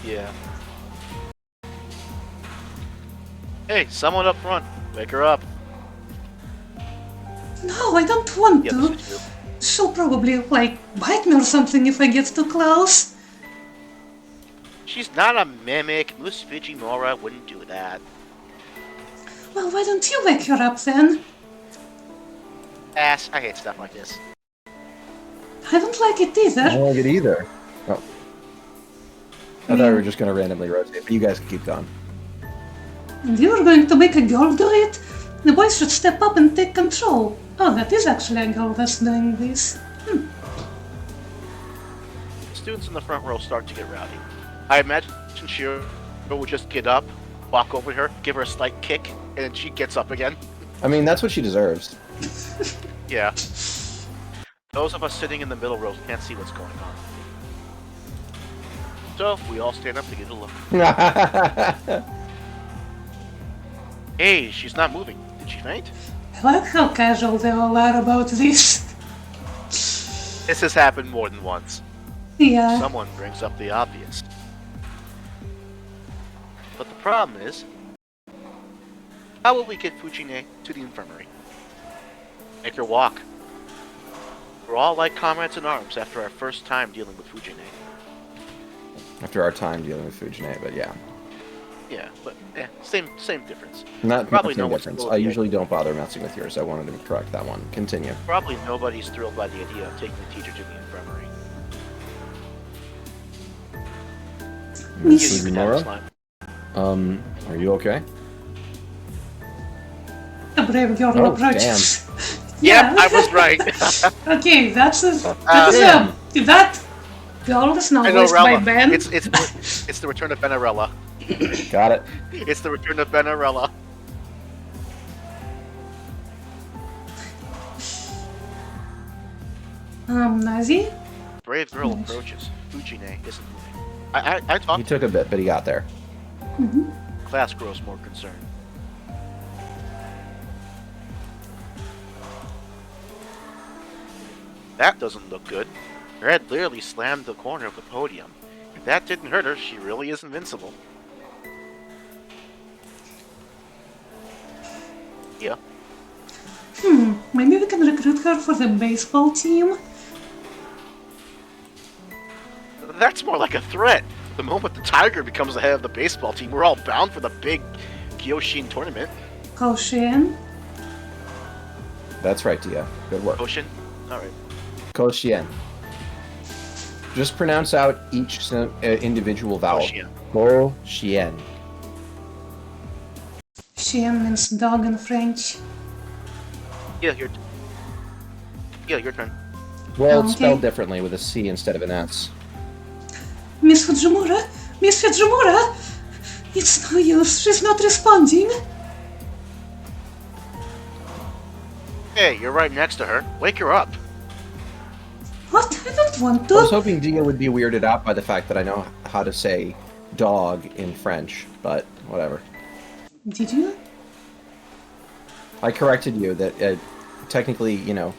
Yeah. Hey, someone up front. Wake her up. No, I don't want Yeah, to. this is you. She'll probably, like, bite me or something if I get too close. She's not a mimic. Miss Fujimura wouldn't do that. Well, why don't you wake her up then? Ass. I hate stuff like this. I don't like it I either. don't like it either. Oh. I thought we were just going to randomly rotate, but you guys can keep going. And you were going to make a girl do it? The boys should step up and take control. Oh, that is actually a girl that's doing this. The students in the front row start to get rowdy. I imagine Shirou would just get up, walk over to her, give her a slight kick, and then she gets up again. I mean, that's what she deserves. Yeah. Those of us sitting in the middle rows can't see what's going on. So, we all stand up to get a look. Hey, she's not moving. Did she faint? I like how casual they all are about this. This has happened more than once. Yeah. Someone brings up the obvious. But the problem is, how will we get Fujine to the infirmary? Make her walk. We're all like comrades in arms after our first time dealing with Fujine. After our time dealing with Fujine, but yeah. Yeah, but same difference. Not Probably no no one's difference. thrilled I with the usually don't bother messing with yours. I wanted to correct that one. Continue. Probably nobody's thrilled by the idea of taking the teacher to the infirmary. Miss You can have this Fujimura? line. Are you okay? A brave girl Oh, approaches. Yep, I was right. Okay, that girl is now I know, voiced by Rella. Ben. It's the return of Benarella. Got it. It's the return of Benarella. Nazi? Brave girl approaches. Fujine isn't moving. I He talked. took a bit, but he got there. Class grows more concerned. That doesn't look good. Her head literally slammed the corner of the podium. If that didn't hurt her, she really is invincible. Yeah. Maybe we can recruit her for the baseball team? That's more like a threat. The moment the Tiger becomes the head of the baseball team, we're all bound for the big Kyoshin tournament. Koshien? That's right, Dia. Good work. Koshin? Alright. Koshien. Just pronounce out each individual vowel. Koshien. Koshien. Chien means dog in French. Yeah, your turn. Well, it's Okay. spelled differently with a C instead of an S. Miss Fujimura? Miss Fujimura? It's no use, she's not responding. Hey, you're right next to her. Wake her up. What? I don't want I was to. hoping Dia would be weirded out by the fact that I know how to say dog in French, but whatever. Did you? I corrected you that technically, you know,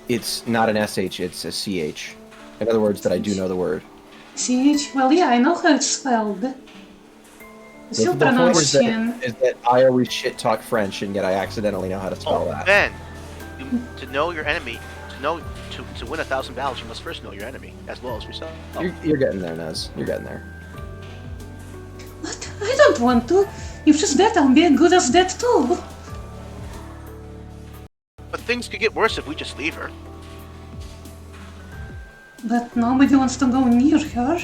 it's not an SH, it's a CH. In other words, that I do know the word. CH? Well, yeah, I know how it's spelled. Still The point is pronunciation. that I always shit talk French, and yet I accidentally know how to spell that. Ben, to know your enemy, to win 1,000 battles, you must first know your enemy as well as yourself. You're getting there, Nez. You're getting there. What? I don't want to. If she's dead, I'll be as good as dead too. But things could get worse if we just leave her. But nobody wants to go near her.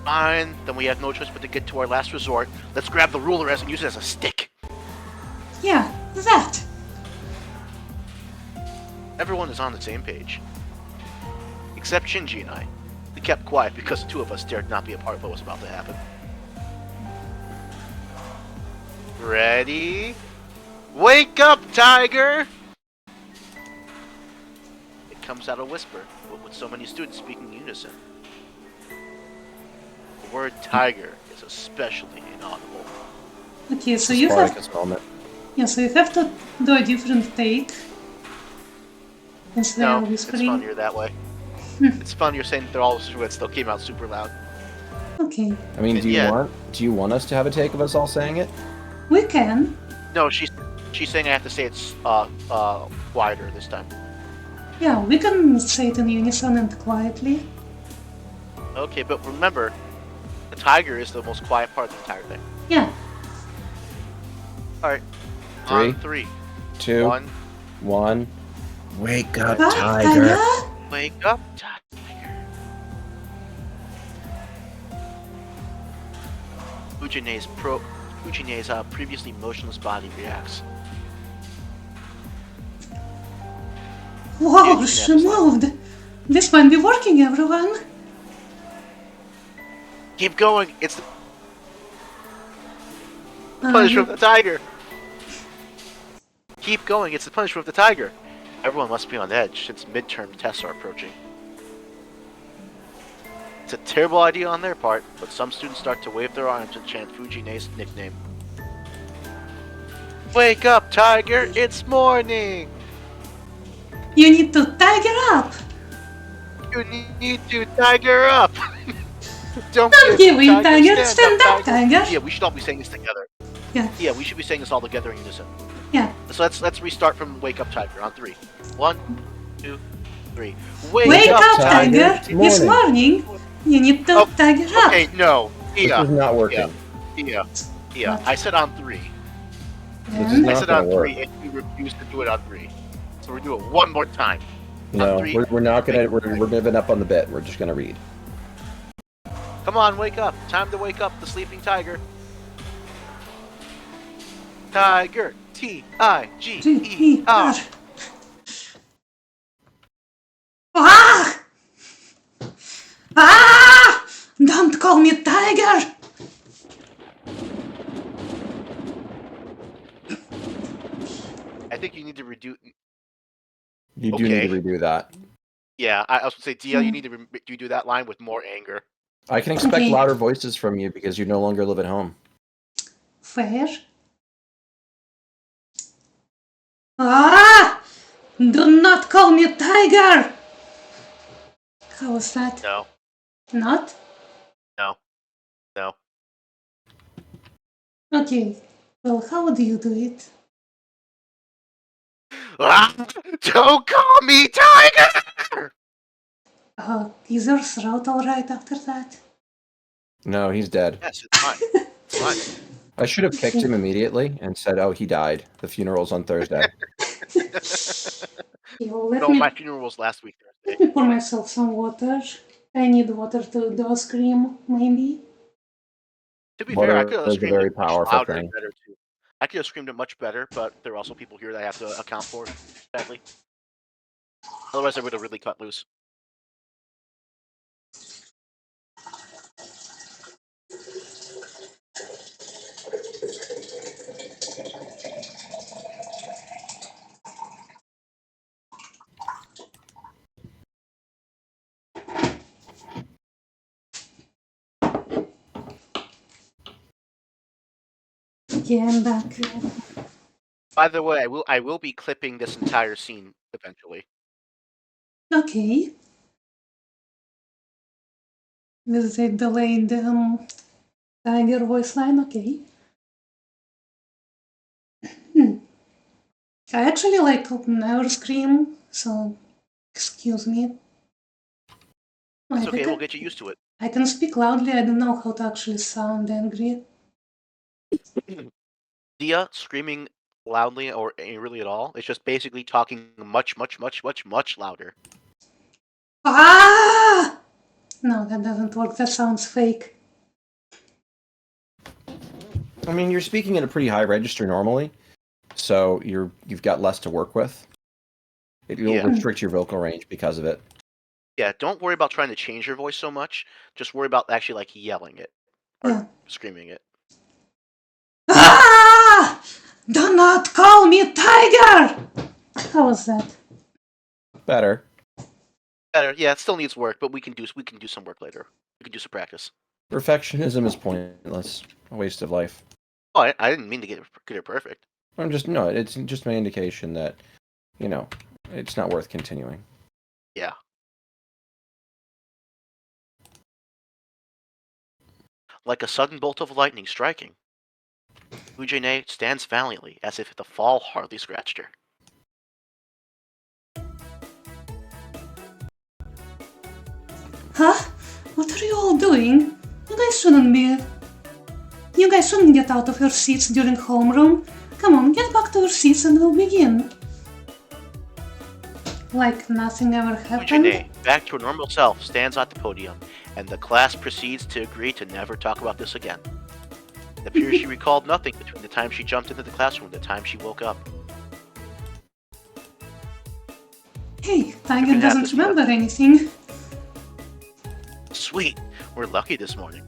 Fine, then we have no choice but to get to our last resort. Let's grab the ruler and use it as a stick. Yeah, that. Everyone is on the same page. Except Shinji and I. We kept quiet because the two of us dared not be a part of what was about to happen. Ready? Wake up, tiger! It comes out a whisper, but with so many students speaking in unison. The word tiger is especially inaudible. Okay, so you have. Spartacus moment. Yeah, so you have to do a different take. Instead No, of it's whispering. funnier that way. It's funnier saying that they're all true, it still came out super loud. Okay, I mean, do Yeah. you want us to have a take of us all saying it? we can. No, she's saying I have to say it's quieter this time. Yeah, we can say it in unison and quietly. Okay, but remember, the tiger is the most quiet part of the entire thing. Yeah. Alright. Three. On 3. 2, 1. 1. Wake up, What? tiger. Wake up, tiger. Fujine's previously motionless body reacts. Whoa, Yeah, she moved. This might be working, everyone. Keep going. It's the punishment of the tiger. Keep going. It's the punishment of the tiger. Everyone must be on edge since midterm tests are approaching. It's a terrible idea on their part, but some students start to wave their arms and chant Fujine's nickname. Wake up, tiger! It's morning! You need to tiger up. You need to tiger up! Don't give in, tiger. Stand up, tiger. Yeah, we should all be saying this together. Yeah. Yeah, we should be saying this all together in unison. Yeah. So let's restart from Wake Up Tiger on 3. 1, 2, 3. Wake up, tiger. It's It's morning. You need to tiger up. Okay, no. This Yeah. is not working. Yeah. I said on 3. This is And I not said gonna on work. 3 and you refused to do it on 3. So we're doing it one more time. No, three. we're not gonna. We're giving up on the bit. We're just gonna read. Come on, wake up. Time to wake up the sleeping tiger. Tiger. T-I-G-E-R. G-E-R. Ah! Ah! Don't call me tiger. I think you need to redo. You do need Okay. to redo that. Yeah, I was gonna say, DL, you need to redo that line with more anger. I can expect Okay. louder voices from you because you no longer live at home. Fair. Ah! Do not call me tiger. How was that? No, Not? no. Okay. Well, how would you do it? Ah, don't call me tiger! Is your throat alright after that? No, he's dead. Yes, it's fine. It's fine. I should have kicked him immediately and said, "Oh, he died. The funeral's on Thursday." Yo, let No, me my funeral was last week let Thursday. me pour myself some water. I need water to do a scream, maybe. To be fair, I Water could have is a screamed very it much powerful louder thing. and better too. I could have screamed it much better, but there are also people here that I have to account for. Sadly. Otherwise, I would have really cut loose. Yeah, I'm back. By the way, I will be clipping this entire scene eventually. Okay. With the delayed tiger voice line, okay. I actually like never scream, so excuse me. It's Like, okay. We'll get you used to it. I can speak loudly, I don't know how to actually sound angry. Dia screaming loudly or really at all. It's just basically talking much, much, much, much, much louder. Ah! No, that doesn't work. That sounds fake. I mean, you're speaking at a pretty high register normally, so you've got less to work with. It will Yeah. restrict your vocal range because of it. Yeah, don't worry about trying to change your voice so much. Just worry about actually like yelling it or Yeah. screaming it. Ah! Do not call me tiger! How was that? Better. Better. Yeah, it still needs work, but we can do some work later. We can do some practice. Perfectionism is pointless. A waste of life. Oh, I didn't mean to get it perfect. It's just my indication that, it's not worth continuing. Yeah. Like a sudden bolt of lightning striking, Ujine stands valiantly, as if the fall hardly scratched her. Huh? What are you all doing? You guys shouldn't be. You guys shouldn't get out of your seats during homeroom. Come on, get back to your seats and we'll begin. Like nothing ever happened. Ujine, back to her normal self, stands at the podium, and the class proceeds to agree to never talk about this again. It appears she recalled nothing between the time she jumped into the classroom and the time she woke up. Hey, Tiger can have doesn't this, remember anything. Sweet, we're lucky this morning.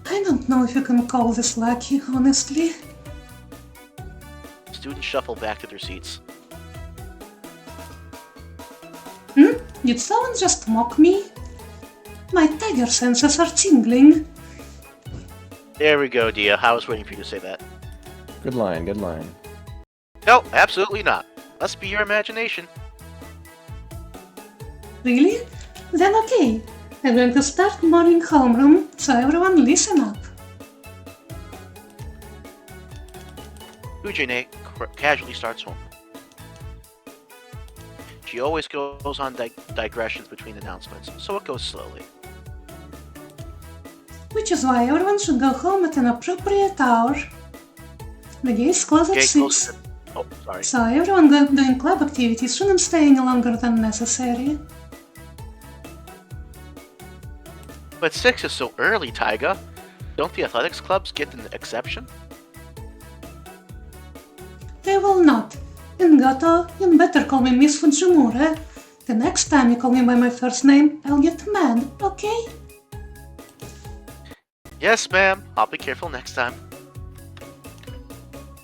I don't know if you can call this lucky, honestly. Students shuffle back to their seats. Did someone just mock me? My tiger senses are tingling. There we go, Dia. I was waiting for you to say that. Good line, good line. No, absolutely not. Must be your imagination. Really? Then okay. I'm going to start morning homeroom, so everyone listen up. Ujine casually starts home. She always goes on digressions between announcements, so it goes slowly. Which is why everyone should go home at an appropriate hour. The gates close at Gate 6. closes. Oh, sorry. So everyone doing club activities shouldn't stay any longer than necessary. But 6 is so early, Taiga. Don't the athletics clubs get an exception? They will not. And Gato, you better call me Miss Fujimura. The next time you call me by my first name, I'll get mad, okay? Yes, ma'am. I'll be careful next time.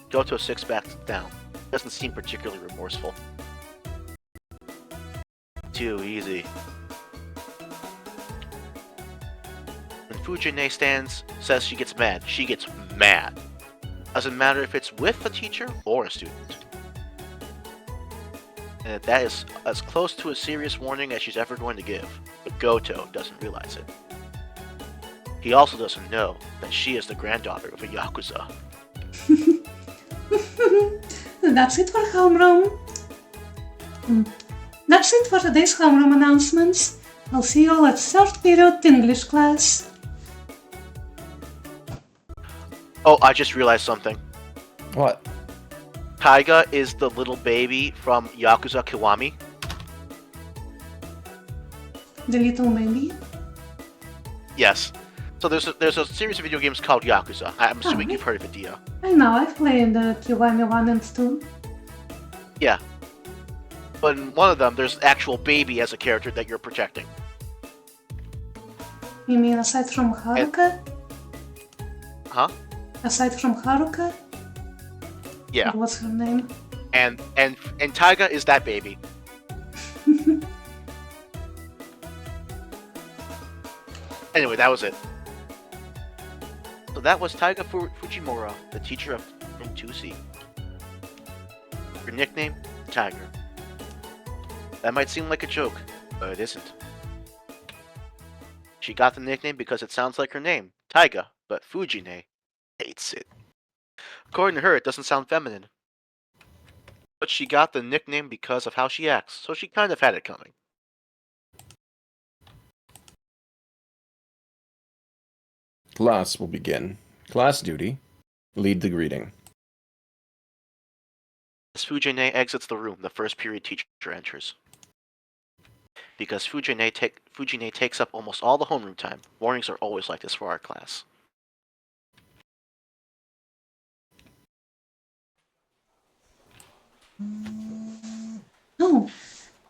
Goto 6 backs down. Doesn't seem particularly remorseful. Too easy. When Fujine says she gets mad, she gets mad. Doesn't matter if it's with a teacher or a student. And that is as close to a serious warning as she's ever going to give. But Goto doesn't realize it. He also doesn't know that she is the granddaughter of a Yakuza. That's it for homeroom. That's it for today's homeroom announcements. I'll see you all at third period English class. Oh, I just realized something. What? Taiga is the little baby from Yakuza Kiwami. The little baby. Yes. So there's a series of video games called Yakuza. I'm assuming Oh, you've heard of it, Dio. I know, I've played Kiwami 1 and 2. Yeah. But in one of them, there's an actual baby as a character that you're protecting. You mean aside from Haruka? Huh? Aside from Haruka? Yeah. Or what's her name? And Taiga is that baby. Anyway, that was it. So that was Taiga Fujimura, the teacher of Room 2C. Her nickname, Tiger. That might seem like a joke, but it isn't. She got the nickname because it sounds like her name, Taiga, but Fujine hates it. According to her, it doesn't sound feminine. But she got the nickname because of how she acts, so she kind of had it coming. Class will begin. Class duty. Lead the greeting. As Fujine exits the room, the first period teacher enters. Because Fujine takes up almost all the homeroom time, mornings are always like this for our class. Oh,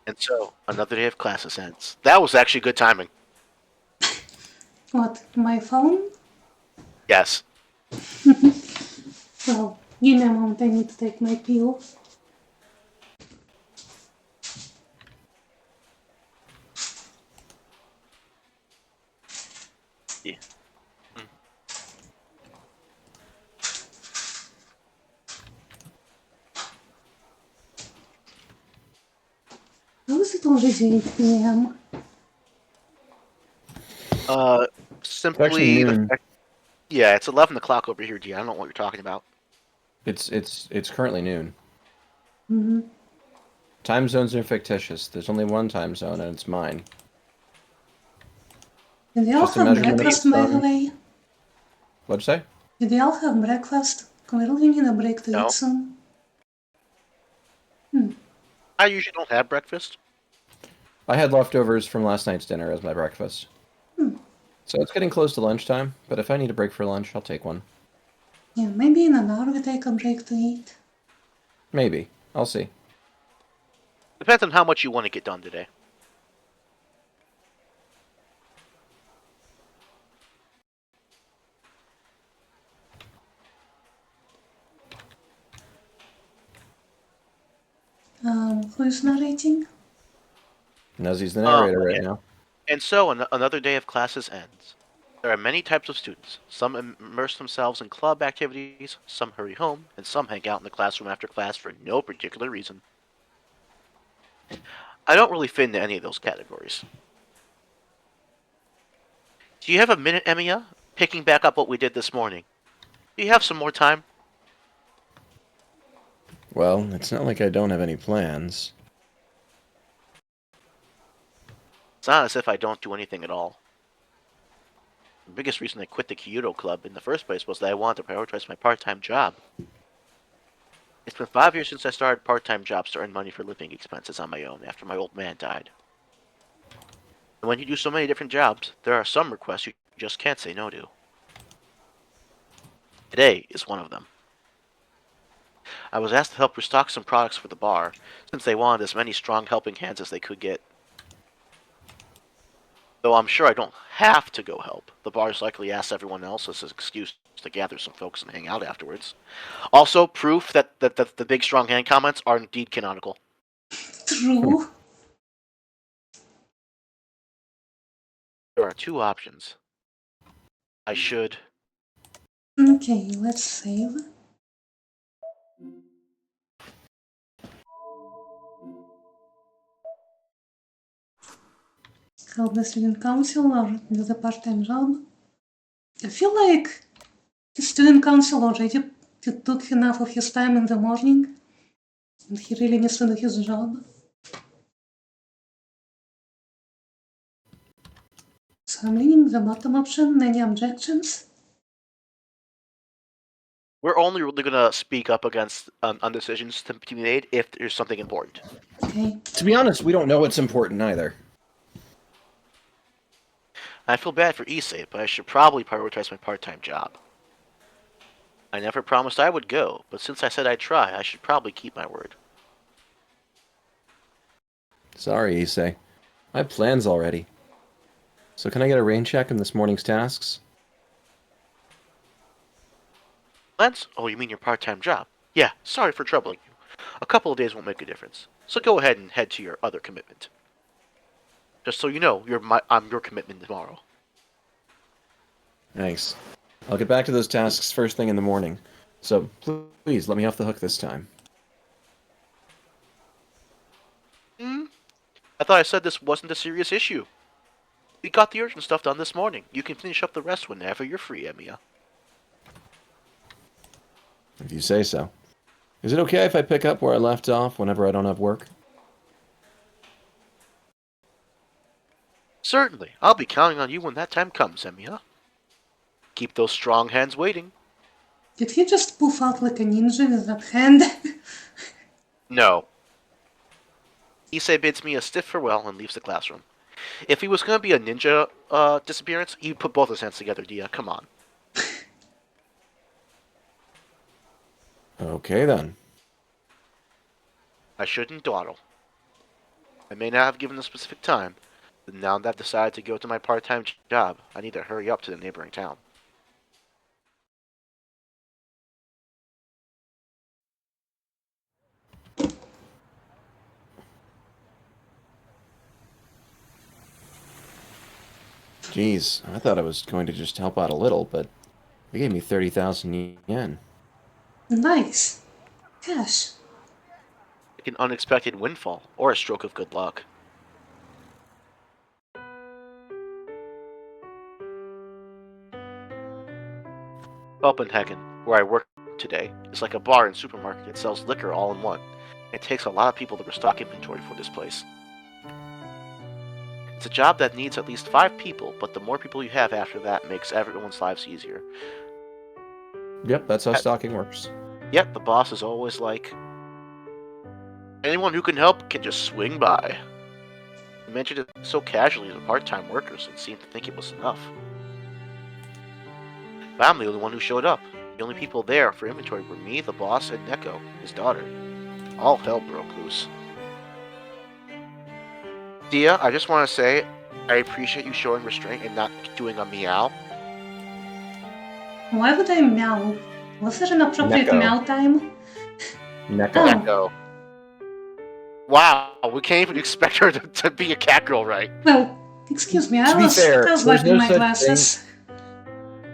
And so, another day of classes ends. That was actually good timing. what? My phone? Yes. Well, give me a moment, I need to take my pill. Yeah. How is it already 8 p.m.? Simply the noon. fact. Yeah, it's 11 o'clock over here, D. I don't know what you're talking about. It's currently noon. Mm-hmm. Time zones are fictitious. There's only one time zone, and it's mine. Did they all Just a have measurement breakfast, by the way? What'd you say? Did they all have breakfast? Clearly we need a break to eat No. soon. I usually don't have breakfast. I had leftovers from last night's dinner as my breakfast. So it's getting close to lunchtime, but if I need a break for lunch, I'll take one. Yeah, maybe in an hour we take a break to eat. Maybe. I'll see. Depends on how much you want to get done today. Who is narrating? Nuzzy's the narrator right Yeah. now. And so, another day of classes ends. There are many types of students. Some immerse themselves in club activities, some hurry home, and some hang out in the classroom after class for no particular reason. I don't really fit into any of those categories. Do you have a minute, Emiya? Picking back up what we did this morning. Do you have some more time? Well, it's not like I don't have any plans. It's not as if I don't do anything at all. The biggest reason I quit the Kyoto Club in the first place was that I wanted to prioritize my part-time job. It's been 5 years since I started part-time jobs to earn money for living expenses on my own after my old man died. And when you do so many different jobs, there are some requests you just can't say no to. Today is one of them. I was asked to help restock some products for the bar, since they wanted as many strong helping hands as they could get. Though I'm sure I don't have to go help, the bar's likely asked everyone else as an excuse to gather some folks and hang out afterwards. Also, proof that the big strong hand comments are indeed canonical. True. There are two options. I should... Okay, let's save. Help the student council or do the part-time job. I feel like the student council already took enough of his time in the morning and he really needs to do his job. So I'm leaning the bottom option. Any objections? We're only really going to speak up against on decisions to be made if there's something important. Okay. To be honest, we don't know what's important either. I feel bad for Issei, but I should probably prioritize my part-time job. I never promised I would go, but since I said I'd try, I should probably keep my word. Sorry, Issei. I have plans already. So can I get a rain check on this morning's tasks? Lance? Oh, you mean your part-time job? Yeah, sorry for troubling you. A couple of days won't make a difference. So go ahead and head to your other commitment. Just so you know, I'm your commitment tomorrow. Thanks. I'll get back to those tasks first thing in the morning. So please let me off the hook this time. Hmm? I thought I said this wasn't a serious issue. We got the urgent stuff done this morning. You can finish up the rest whenever you're free, Emiya. If you say so. Is it okay if I pick up where I left off whenever I don't have work? Certainly. I'll be counting on you when that time comes, Emiya. Keep those strong hands waiting. Did he just poof out like a ninja with that hand? No. Issei bids me a stiff farewell and leaves the classroom. If he was going to be a ninja disappearance, he'd put both his hands together, Dia. Come on. Okay then. I shouldn't dawdle. I may not have given a specific time, but now that I've decided to go to my part-time job, I need to hurry up to the neighboring town. Jeez, I thought I was going to just help out a little, but they gave me 30,000 yen. Nice. Cash. Like an unexpected windfall, or a stroke of good luck. Copenhagen, where I work today, is like a bar and supermarket that sells liquor all in one. It takes a lot of people to restock inventory for this place. It's a job that needs at least 5 people, but the more people you have after that makes everyone's lives easier. Yep, that's how stocking works. Yet the boss is always like, anyone who can help can just swing by. He mentioned it so casually to part-time workers and seemed to think it was enough. But I'm the only one who showed up. The only people there for inventory were me, the boss, and Neko, his daughter. All hell broke loose. Dia, I just want to say, I appreciate you showing restraint and not doing a meow. Why would I meow? Was there an appropriate Neko. meow time? Neko. Oh. Neko. Wow, we can't even expect her to be a cat girl, right? Well, excuse me, I To be was fair, there's wiping no my such glasses.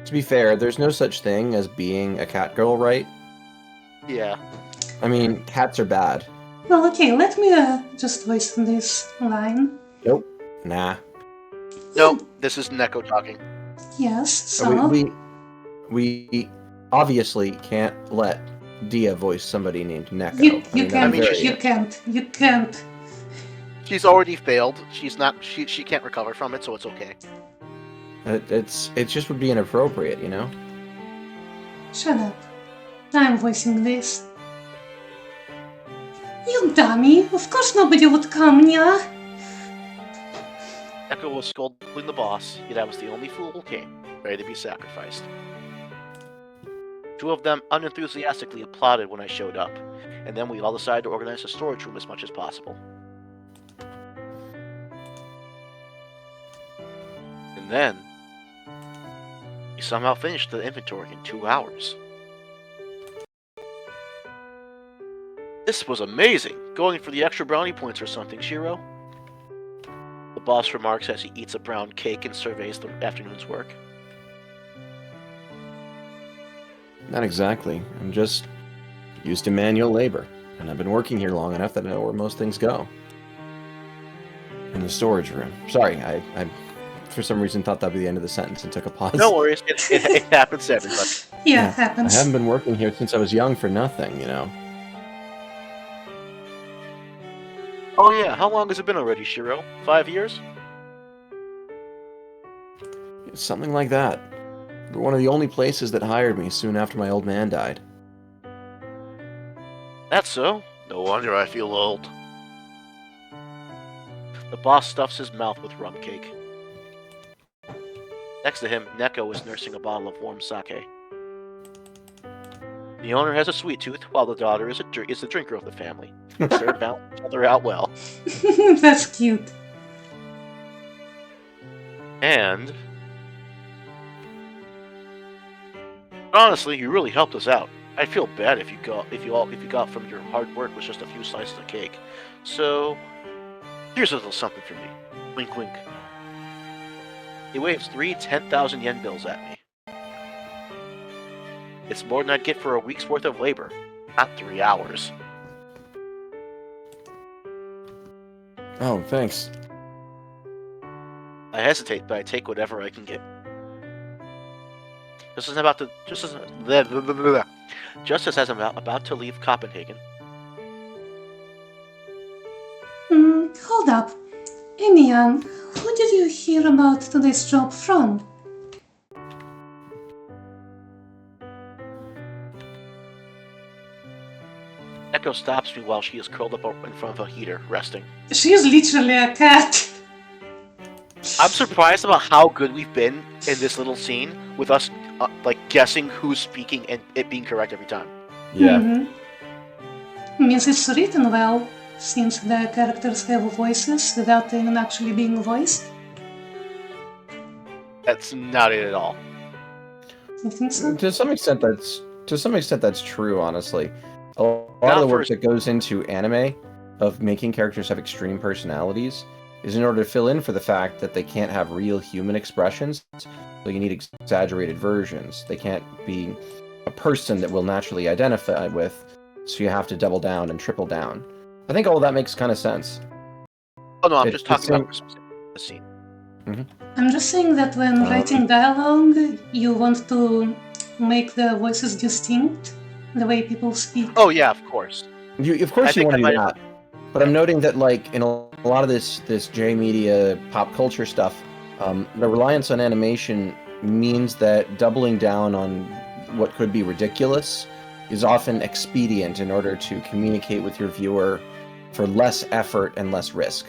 To be fair, there's no such thing as being a cat girl, right? Yeah. I mean, cats are bad. Well, okay, let me just voice this line. Nope. Nah. No, this is Neko talking. Yes, so... We obviously can't let Dia voice somebody named Neko. You that'd be can't. She's already failed. She's not. She can't recover from it, so it's okay. It just would be inappropriate, you know? Shut up. I'm voicing this. You dummy! Of course nobody would come, yeah? Neko was scolding the boss, yet I was the only fool who came, ready to be sacrificed. 2 of them unenthusiastically applauded when I showed up, and then we all decided to organize the storage room as much as possible. And then, we somehow finished the inventory in 2 hours. This was amazing! Going for the extra brownie points or something, Shirou? The boss remarks as he eats a brown cake and surveys the afternoon's work. Not exactly. I'm just used to manual labor, and I've been working here long enough that I know where most things go. In the storage room. Sorry, I for some reason thought that'd be the end of the sentence and took a pause. No worries, it happens to everybody. Yeah, it happens. I haven't been working here since I was young for nothing, you know. Oh yeah, how long has it been already, Shirou? 5 years? Something like that. We're one of the only places that hired me soon after my old man died. That's so? No wonder I feel old. The boss stuffs his mouth with rum cake. Next to him, Neko is nursing a bottle of warm sake. The owner has a sweet tooth, while the daughter is the drinker of the family. They're balancing each other out well. That's cute. And honestly, you really helped us out. I'd feel bad if you got from your hard work with just a few slices of cake. So here's a little something for me. Wink, wink. He waves 3 10,000 yen bills at me. It's more than I'd get for a week's worth of labor, not 3 hours. Oh, thanks. I hesitate, but I take whatever I can get. Just as I'm about to leave Copenhagen. Hold up. Emian, who did you hear about today's job from? Echo stops me while she is curled up in front of a heater, resting. She is literally a cat. I'm surprised about how good we've been in this little scene with us, guessing who's speaking and it being correct every time. Yeah. Means it's written well, since the characters have voices without even actually being voiced. That's not it at all. You think so? To some extent, that's true. Honestly, a lot of the work that goes into anime of making characters have extreme personalities is in order to fill in for the fact that they can't have real human expressions, so you need exaggerated versions. They can't be a person that we'll naturally identify with, so you have to double down and triple down. I think all of that makes kind of sense. Oh no, I'm just talking about the scene. I'm just saying that when writing dialogue, you want to make the voices distinct, the way people speak. Oh yeah, of course. You want to do that. But I'm noting that, like, in a lot of this J media pop culture stuff, the reliance on animation means that doubling down on what could be ridiculous is often expedient in order to communicate with your viewer for less effort and less risk.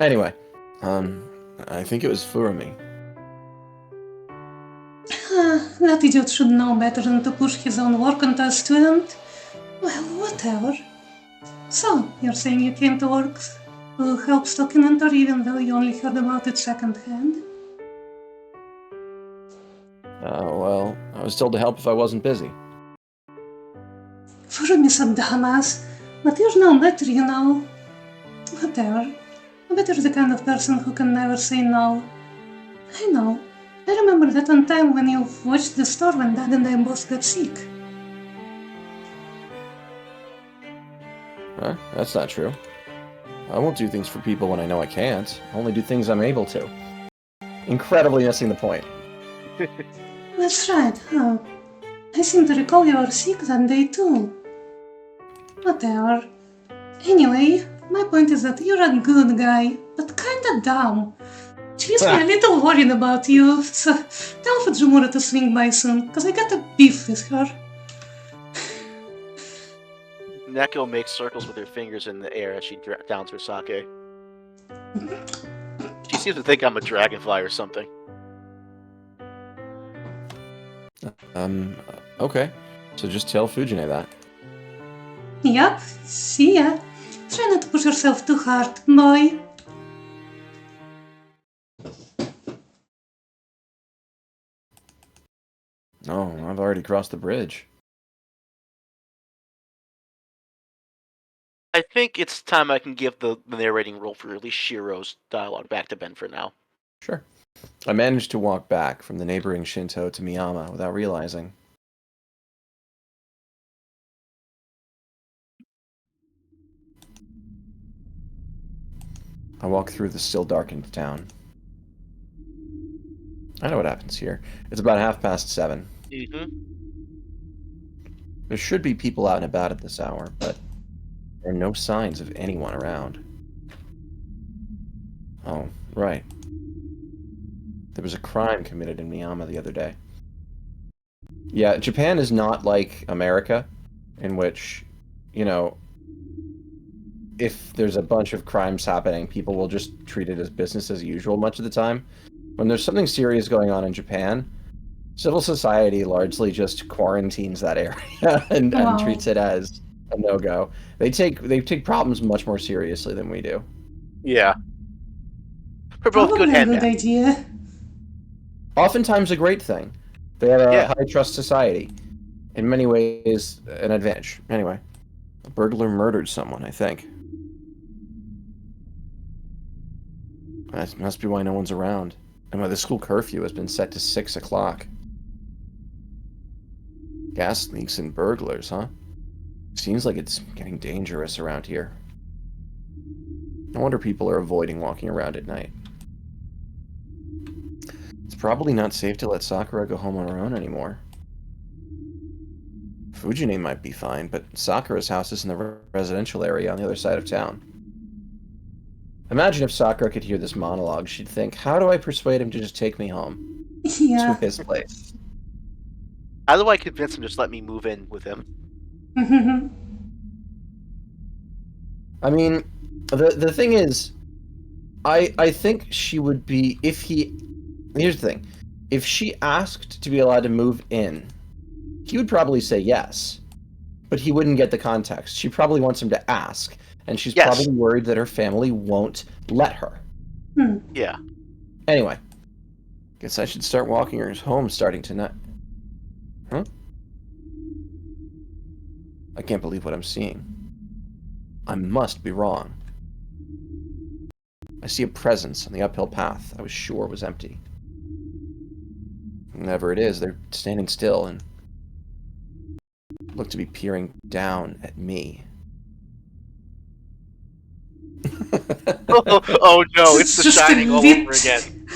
Anyway, I think it was Furumi. That idiot should know better than to push his own work onto a student. Well, whatever. So, you're saying you came to work to help stock inventory even though you only heard about it secondhand? Well, I was told to help if I wasn't busy. Furumi's a dumbass, but you're no better, you know. Whatever. I bet you're the kind of person who can never say no. I know. I remember that one time when you watched the store when Dad and I both got sick. Huh? That's not true. I won't do things for people when I know I can't. I only do things I'm able to. Incredibly missing the point. That's right, huh? I seem to recall you were sick that day too. Whatever. Anyway, my point is that you're a good guy, but kinda dumb. She makes me a little worried about you, so tell Fujimura to swing by soon, cause I got a beef with her. Neko makes circles with her fingers in the air as she downs her sake. She seems to think I'm a dragonfly or something. Okay. So just tell Fujine that. Yup, see ya. Try not to push yourself too hard, boy. Oh, I've already crossed the bridge. I think it's time I can give the narrating role for at least Shirou's dialogue back to Ben for now. Sure. I managed to walk back from the neighboring Shinto to Miyama without realizing. I walk through the still darkened town. I know what happens here. It's about 7:30. There should be people out and about at this hour, but there are no signs of anyone around. Oh, right. There was a crime committed in Miyama the other day. Yeah, Japan is not like America, in which, you know, if there's a bunch of crimes happening, people will just treat it as business as usual much of the time. When there's something serious going on in Japan, Civil society largely just quarantines that area and Wow. treats it as a no-go. They take problems much more seriously than we do. Yeah. For both good Probably a and good bad. idea. Oftentimes a great thing. They are a Yeah. high trust society. In many ways, an advantage. Anyway, a burglar murdered someone, I think. That must be why no one's around, and why the school curfew has been set to 6 o'clock. Gas leaks and burglars, huh? Seems like it's getting dangerous around here. No wonder people are avoiding walking around at night. It's probably not safe to let Sakura go home on her own anymore. Fujine might be fine, but Sakura's house is in the residential area on the other side of town. Imagine if Sakura could hear this monologue, she'd think, how do I persuade him to just take me home Yeah. to his place? How do I convince him to just let me move in with him? I mean, the thing is, I think she would be, if he... Here's the thing. If she asked to be allowed to move in, he would probably say yes. But he wouldn't get the context. She probably wants him to ask, and she's Yes. probably worried that her family won't let her. Yeah. Anyway, guess I should start walking her home starting tonight. Huh? I can't believe what I'm seeing. I must be wrong. I see a presence on the uphill path I was sure was empty. Whatever it is, they're standing still and look to be peering down at me. Oh no, it's The just a Shining all lit- over again.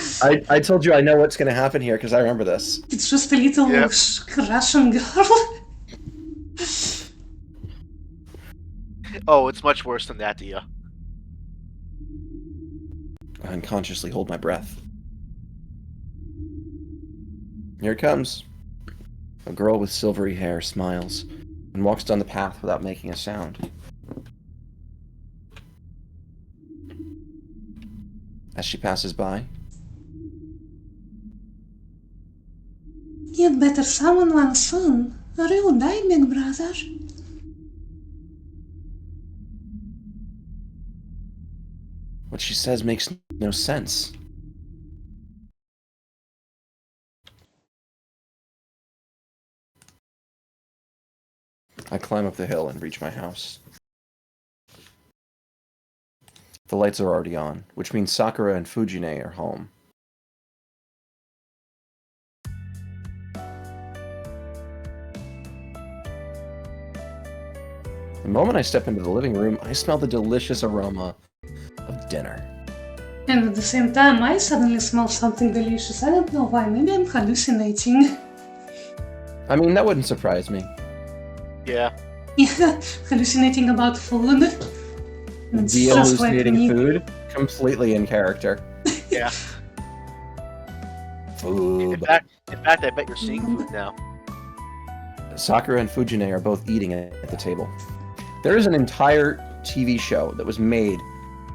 I told you I know what's going to happen here because I remember this. It's just a little Yep. Russian girl. Oh, it's much worse than that, Dia. I unconsciously hold my breath. Here it comes. A girl with silvery hair smiles and walks down the path without making a sound. As she passes by, You'd better summon one soon, or you'll die, big brother. what she says makes no sense. I climb up the hill and reach my house. The lights are already on, which means Sakura and Fujine are home. The moment I step into the living room, I smell the delicious aroma of dinner. And at the same time, I suddenly smell something delicious. I don't know why. Maybe I'm hallucinating. I mean, that wouldn't surprise me. Yeah. Yeah, hallucinating about food. It's Dia just like hallucinating me. food, completely in character. Yeah. In Food. fact, I bet you're seeing food now. Sakura and Fujine are both eating at the table. There is an entire TV show that was made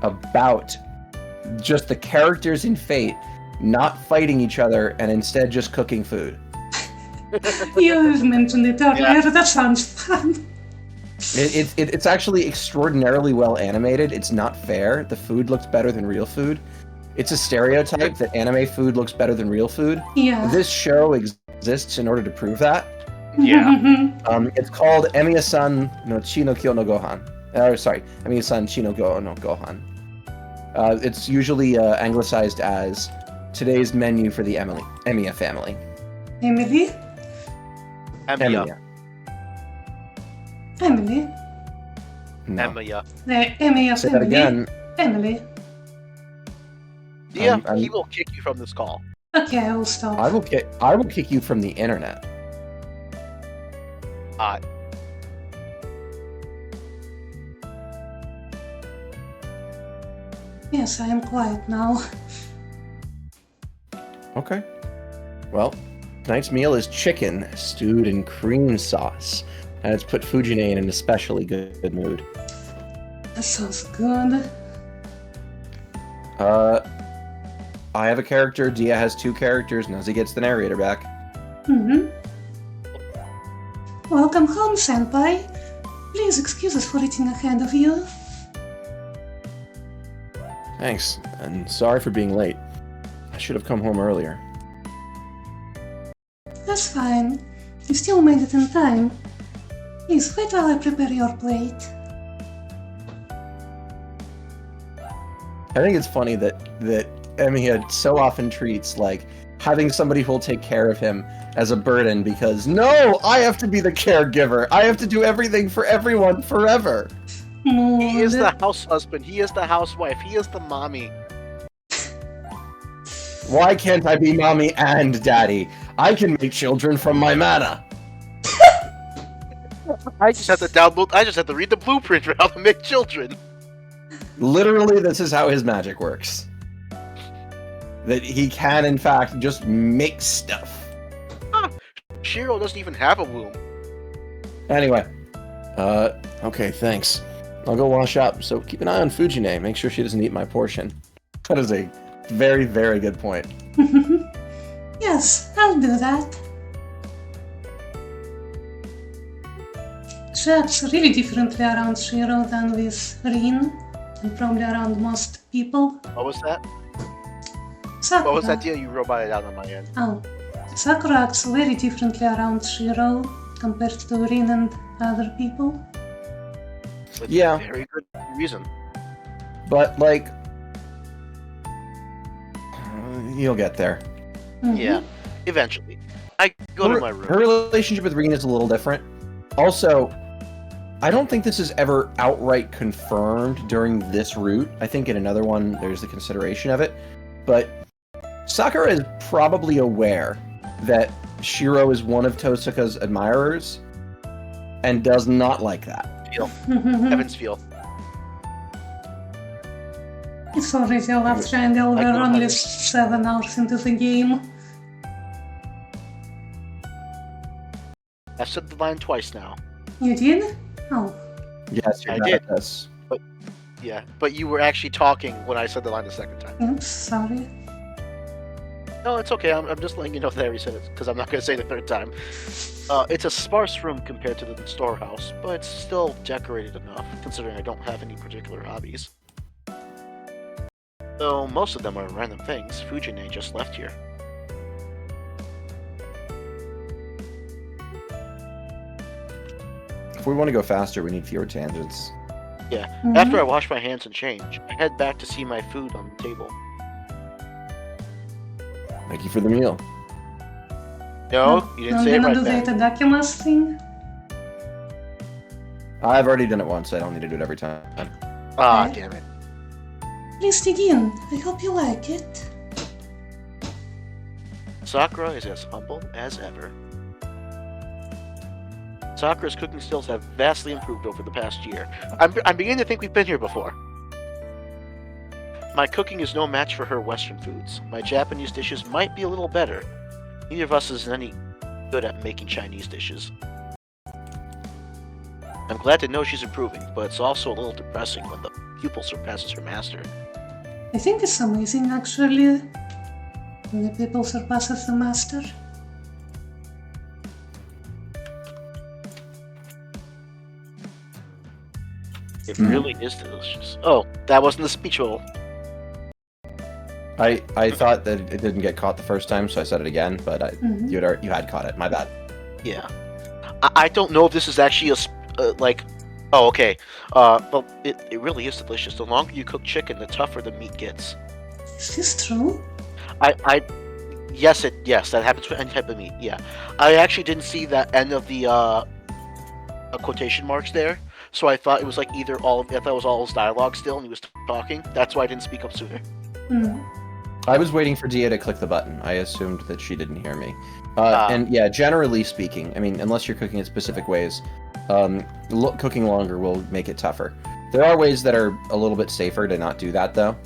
about just the characters in Fate not fighting each other and instead just cooking food. You've mentioned it earlier. Yeah. That sounds fun. It's actually extraordinarily well animated. It's not fair. The food looks better than real food. It's a stereotype that anime food looks better than real food. Yeah. This show exists in order to prove that. Yeah. It's called Emiya-san no Chi no Kyo no Gohan. Sorry, Emiya-san Chi no Go no Gohan. It's usually anglicized as today's menu for the Emiya family. Emily? Emiya. Emily? No. Emiya. The Emiya Say that family? again. Emily. Dia, I'm- he will kick you from this call. Okay, I will stop. I will kick you from the internet. Yes, I am quiet now. Okay. Well, tonight's meal is chicken stewed in cream sauce, and it's put Fujine in an especially good mood. That sounds good. I have a character, Dia has two characters, Nazi gets the narrator back. Mm-hmm. Welcome home, Senpai. Please excuse us for eating ahead of you. Thanks, and sorry for being late. I should have come home earlier. That's fine. You still made it in time. Please wait while I prepare your plate. I think it's funny that Emiya so often treats like having somebody who will take care of him as a burden because no, I have to be the caregiver. I have to do everything for everyone forever. He is the house husband. He is the housewife. He is the mommy. Why can't I be mommy and daddy? I can make children from my mana. I just have to download. I just have to read the blueprint for how to make children. Literally, this is how his magic works. That he can, in fact, just make stuff. Shirou doesn't even have a womb. Anyway, okay, thanks. I'll go wash up, so keep an eye on Fujine. Make sure she doesn't eat my portion. That is a very, very good point. Yes, I'll do that. She acts really differently around Shirou than with Rin, and probably around most people. What was that? Sakura. What was that deal? You roboted out on my end. Oh. Sakura acts very differently around Shirou compared to Rin and other people. With Yeah. Very good reason. But, like, you'll get there. Mhm. Yeah. Eventually. I go to my room. Her relationship with Rin is a little different. Also, I don't think this is ever outright confirmed during this route. I think in another one there's the consideration of it. But Sakura is probably aware that Shirou is one of Tosaka's admirers and does not like that. Feel. Heavens feel. It's already a love triangle, I we're know only how 7 hours into the game. I've said the line twice now. You did? Oh. Yes, you're I bad did. at this. Yeah, but you were actually talking when I said the line the second time. Oops, sorry. No, it's okay. I'm just letting you know that I already said it because I'm not going to say it the third time. It's a sparse room compared to the storehouse, but it's still decorated enough, considering I don't have any particular hobbies. Though most of them are random things. Fujine just left here. If we want to go faster, we need fewer tangents. Mhm. After I wash my hands and change, I head back to see my food on the table. Thank you for the meal. No, you didn't I'm say it gonna right do the then. Itadakimasu thing. I've already done it once. I don't need to do it every time. Ah, Okay. damn it. Please dig in. I hope you like it. Sakura is as humble as ever. Sakura's cooking skills have vastly improved over the past year. I'm beginning to think we've been here before. My cooking is no match for her Western foods. My Japanese dishes might be a little better. Neither of us is any good at making Chinese dishes. I'm glad to know she's improving, but it's also a little depressing when the pupil surpasses her master. I think it's amazing actually when the people surpasses the master. It really is delicious. Oh, that wasn't the speech hole. I thought that it didn't get caught the first time, so I said it again. But Mhm. you had caught it. My bad. Yeah. I don't know if this is actually like... Oh, okay. Well, it really is delicious. The longer you cook chicken, the tougher the meat gets. Is this true? Yes, that happens with any type of meat, yeah. I actually didn't see that end of the, quotation marks there, so I thought it was like I thought it was all his dialogue still, and he was talking. That's why I didn't speak up sooner. Hmm. I was waiting for Dia to click the button. I assumed that she didn't hear me. And yeah, generally speaking, I mean, unless you're cooking in specific ways, cooking longer will make it tougher. There are ways that are a little bit safer to not do that, though.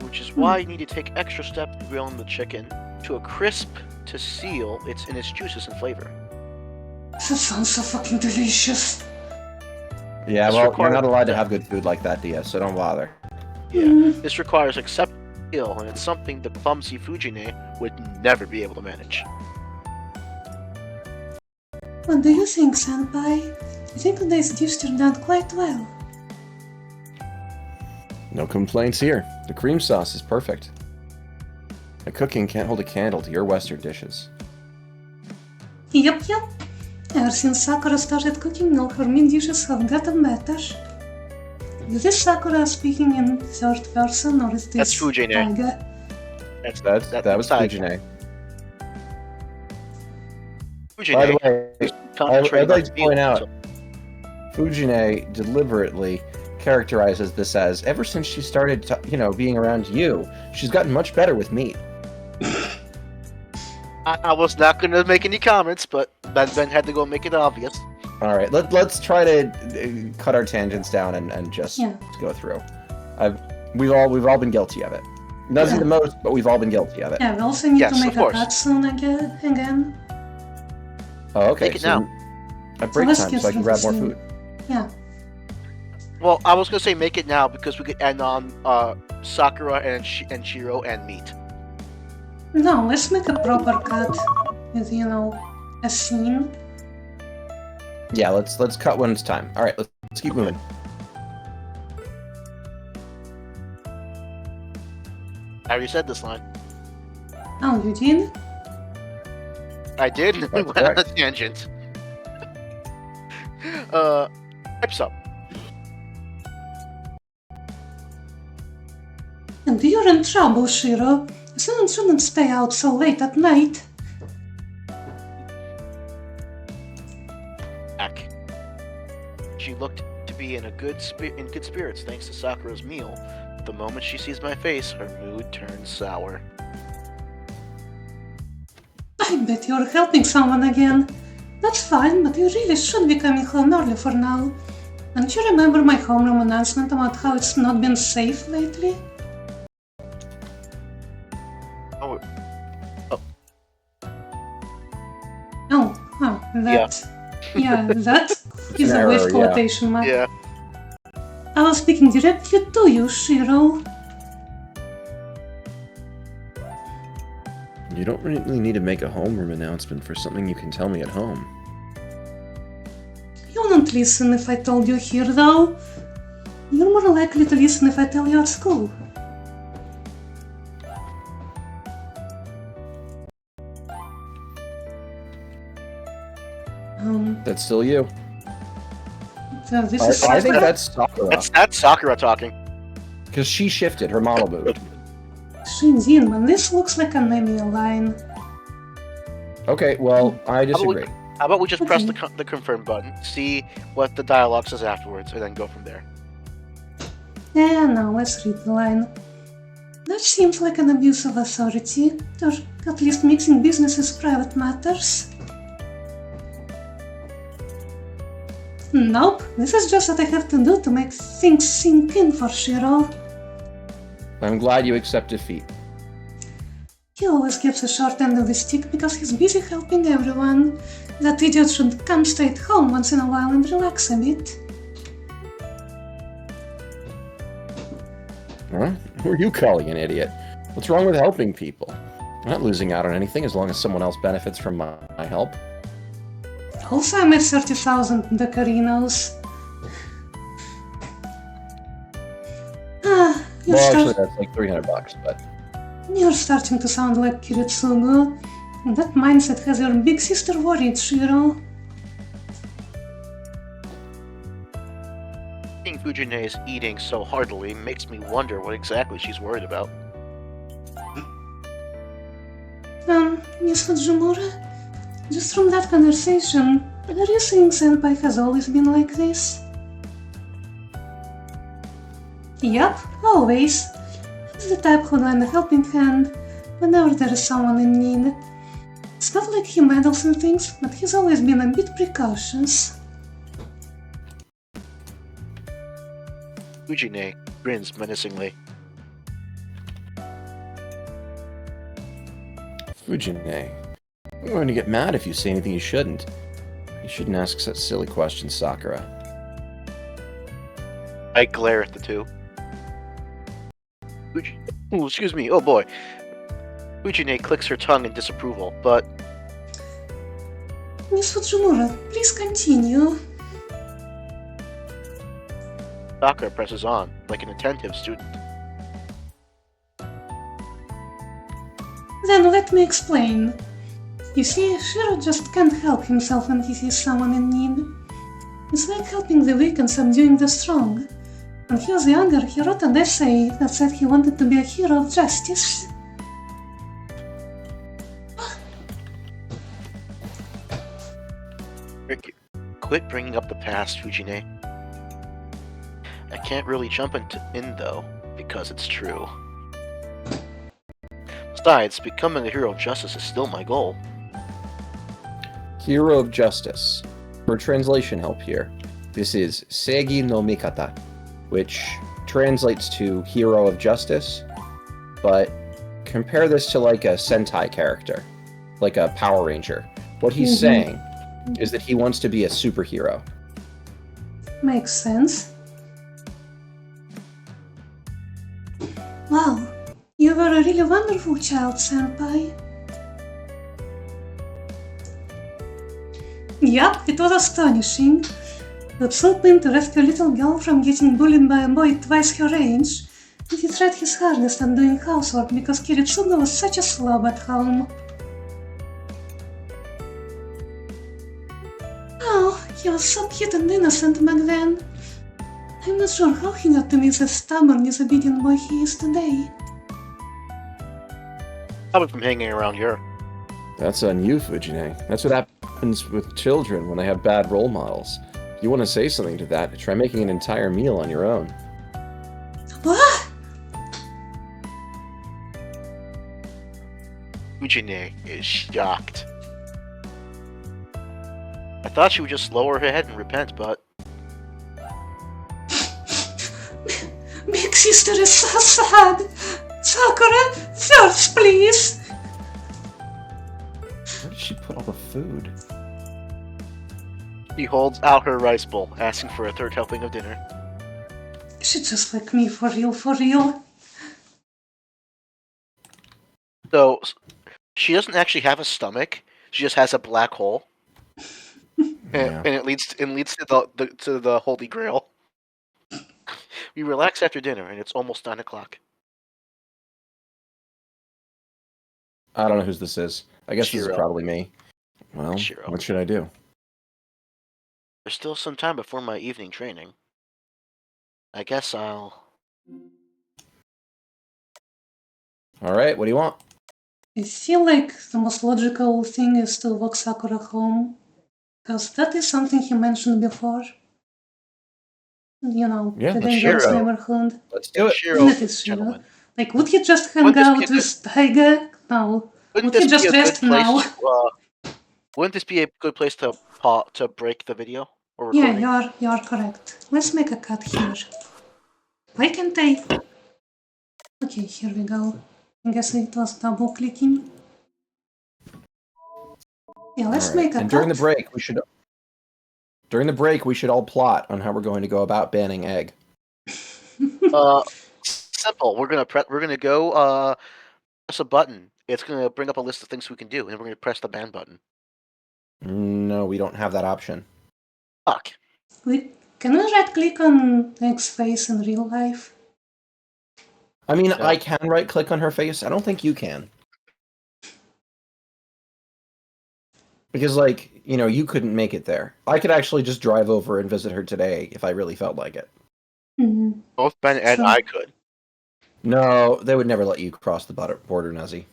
Which is why you need to take extra steps in grilling the chicken to a crisp to seal in its juices and flavor. That sounds so fucking delicious. Yeah, This well, you're requires- not allowed to have good food like that, Dia, so don't bother. Yeah, Mm. this requires skill, and it's something the clumsy Fujine would never be able to manage. What do you think, Senpai? I think today's dish turned out quite well. No complaints here. The cream sauce is perfect. My cooking can't hold a candle to your Western dishes. Yep. Ever since Sakura started cooking, all her meat dishes have gotten better. Is this Sakura speaking in third person, or is this That's Fujine. Taiga? That was Taiga. Fujine. Fujine. By the way, concentrating I'd like on to point meal, out, so- Fujine deliberately characterizes this as, ever since she started, being around you, she's gotten much better with meat. I was not going to make any comments, but Ben had to go make it obvious. All right, let's try to cut our tangents down and just go through. We've all been guilty of it. Nothing the most, but we've all been guilty of it. Yeah, we also need Yes, to make of a course. cut soon again. Oh, okay. Make it now. At break let's time, get so I can through grab more this food. Yeah. Well, I was going to say make it now because we could end on Sakura and Shirou and meat. No, let's make a proper cut with, a scene. Yeah, let's cut when it's time. All right, let's keep moving. I already said this line. Oh, you did? I did. We That's went on a correct. tangent. Pipes up. And you're in trouble, Shirou. Someone shouldn't stay out so late at night. Back. She looked to be in good spirits thanks to Sakura's meal. The moment she sees my face, her mood turns sour. I bet you're helping someone again. That's fine, but you really should be coming home early for now. Don't you remember my homeroom announcement about how it's not been safe lately? Oh, That is An a error, with yeah. quotation mark. yeah. I was speaking directly to you, Shirou. You don't really need to make a homeroom announcement for something you can tell me at home. You wouldn't listen if I told you here, though. You're more likely to listen if I tell you at school. That's still you. So this is I think Sakura? that's Sakura, That's Sakura talking. because she shifted, her model moved. Shinjin, but this looks like an enemy line. Okay, well, I disagree. How about we just press Okay. the confirm button, see what the dialogue says afterwards, and then go from there. Yeah, now let's read the line. That seems like an abuse of authority, or at least mixing business with private matters. Nope, this is just what I have to do to make things sink in for Shirou. I'm glad you accept defeat. He always gets a short end of the stick because he's busy helping everyone. That idiot should come straight home once in a while and relax a bit. Huh? Who are you calling an idiot? What's wrong with helping people? I'm not losing out on anything as long as someone else benefits from my help. Also, I made 30,000 Decarinos. Well, actually, that's like $300, but... You're starting to sound like Kiritsugu. That mindset has your big sister worried, Shirou. Seeing Fujine is eating so heartily makes me wonder what exactly she's worried about. Miss Fujimura? Just from that conversation, are you saying Senpai has always been like this? Yep, always. He's the type who'd lend a helping hand whenever there is someone in need. It's not like he meddles in things, but he's always been a bit precautious. Fujine grins menacingly. Fujine, I'm going to get mad if you say anything you shouldn't. You shouldn't ask such silly questions, Sakura. I glare at the two. Ooh, excuse me. Oh boy. Fujine clicks her tongue in disapproval, but Miss Fujimura, please continue. Sakura presses on, like an attentive student. Then let me explain. You see, Shirou just can't help himself when he sees someone in need. It's like helping the weak and subduing the strong. When he was younger, he wrote an essay that said he wanted to be a hero of justice. Quit bringing up the past, Fujine. I can't really jump in though, because it's true. Besides, becoming a hero of justice is still my goal. Hero of Justice. For translation help here, this is Seigi no Mikata, which translates to Hero of Justice, but compare this to like a Sentai character, like a Power Ranger. What he's saying is that he wants to be a superhero. Makes sense. Wow, you were a really wonderful child, Senpai. Yup, it was astonishing. The Tsulpin to rescue a little girl from getting bullied by a boy twice her age, and he tried his hardest at doing housework because Kiritsuga was such a slob at home. Oh, he was so cute and innocent back then. I'm not sure how he got to be the stubborn, disobedient boy he is today. Probably from hanging around here. That's on you, Fujine. That's what happens with children when they have bad role models. If you want to say something to that, try making an entire meal on your own. What? Fujine is shocked. I thought she would just lower her head and repent, but Big sister is so sad. Sakura, first, please. Where did she put all the food? she holds out her rice bowl, asking for a third helping of dinner. She's just like me, for real, for real. So, she doesn't actually have a stomach. She just has a black hole, Yeah. and it leads to the Holy Grail. We relax after dinner, and it's almost 9 o'clock. I don't know whose this is. I guess this is Shirou. probably me. Well, Shirou. what should I do? There's still some time before my evening training. I guess I'll... Alright, what do you want? I feel like the most logical thing is to walk Sakura home, because that is something he mentioned before. You know, Yeah, the let's dangerous Shirou. neighborhood. Let's do it. Shirou, And it is Shirou. gentlemen. Like, would he just hang Wouldn't this out be a with Taiga? No. Wouldn't Would he this just be a good rest place now? wouldn't this be a good place to break the video or Yeah, recording? you're correct. Let's make a cut here. Why can't I? Okay, here we go. I guess it was double clicking. Yeah, let's Alright, make a and cut. during the break we should all plot on how we're going to go about banning egg. Simple. We're gonna go press a button. It's gonna bring up a list of things we can do, and we're gonna press the ban button. No, we don't have that option. Fuck. Can we right click on Egg's face in real life? I mean, No. I can right click on her face. I don't think you can. Because, like, you know, you couldn't make it there. I could actually just drive over and visit her today if I really felt like it. Mm-hmm. Both Ben and Sure. I could. No, they would never let you cross the border, Nuzzy.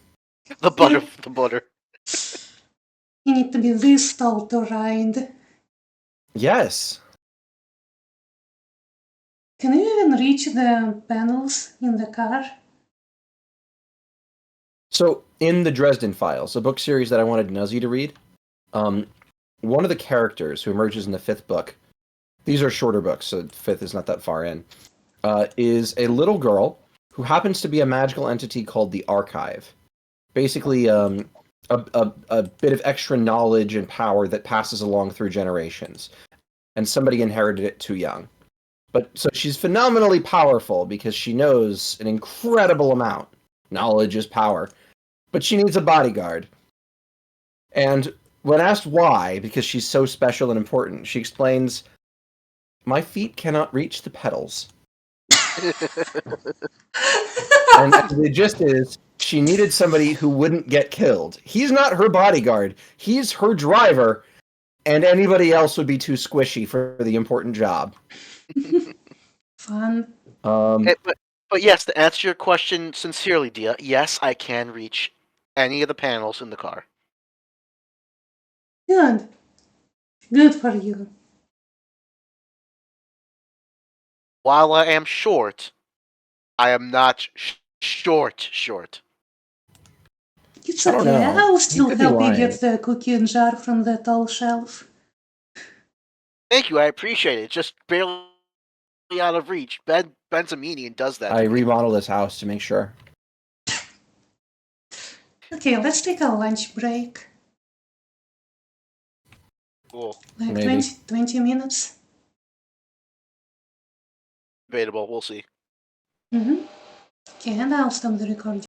The butter. You need to be this tall to ride. Yes. Can you even reach the panels in the car? So, in the Dresden Files, a book series that I wanted Nuzzy to read, one of the characters who emerges in the 5th book, these are shorter books, so 5th is not that far in, is a little girl who happens to be a magical entity called the Archive. Basically, a bit of extra knowledge and power that passes along through generations. And somebody inherited it too young. But so she's phenomenally powerful because she knows an incredible amount. Knowledge is power. But she needs a bodyguard. And when asked why, because she's so special and important, she explains, "My feet cannot reach the pedals." And the gist is, she needed somebody who wouldn't get killed. He's not her bodyguard. He's her driver, and anybody else would be too squishy for the important job. Fun. But yes, to answer your question sincerely, Dia, yes, I can reach any of the panels in the car. Good. Good for you. While I am short, I am not short. It's I don't okay. know. I'll You still could be help you lying. get the cookie and jar from the tall shelf. Thank you, I appreciate it. Just barely out of reach. Ben's a meanie and does that. I to me. remodeled this house to make sure. Okay, let's take a lunch break. Cool. Like Maybe. 20 minutes. Debatable. We'll see. Okay, and I'll stop the recording.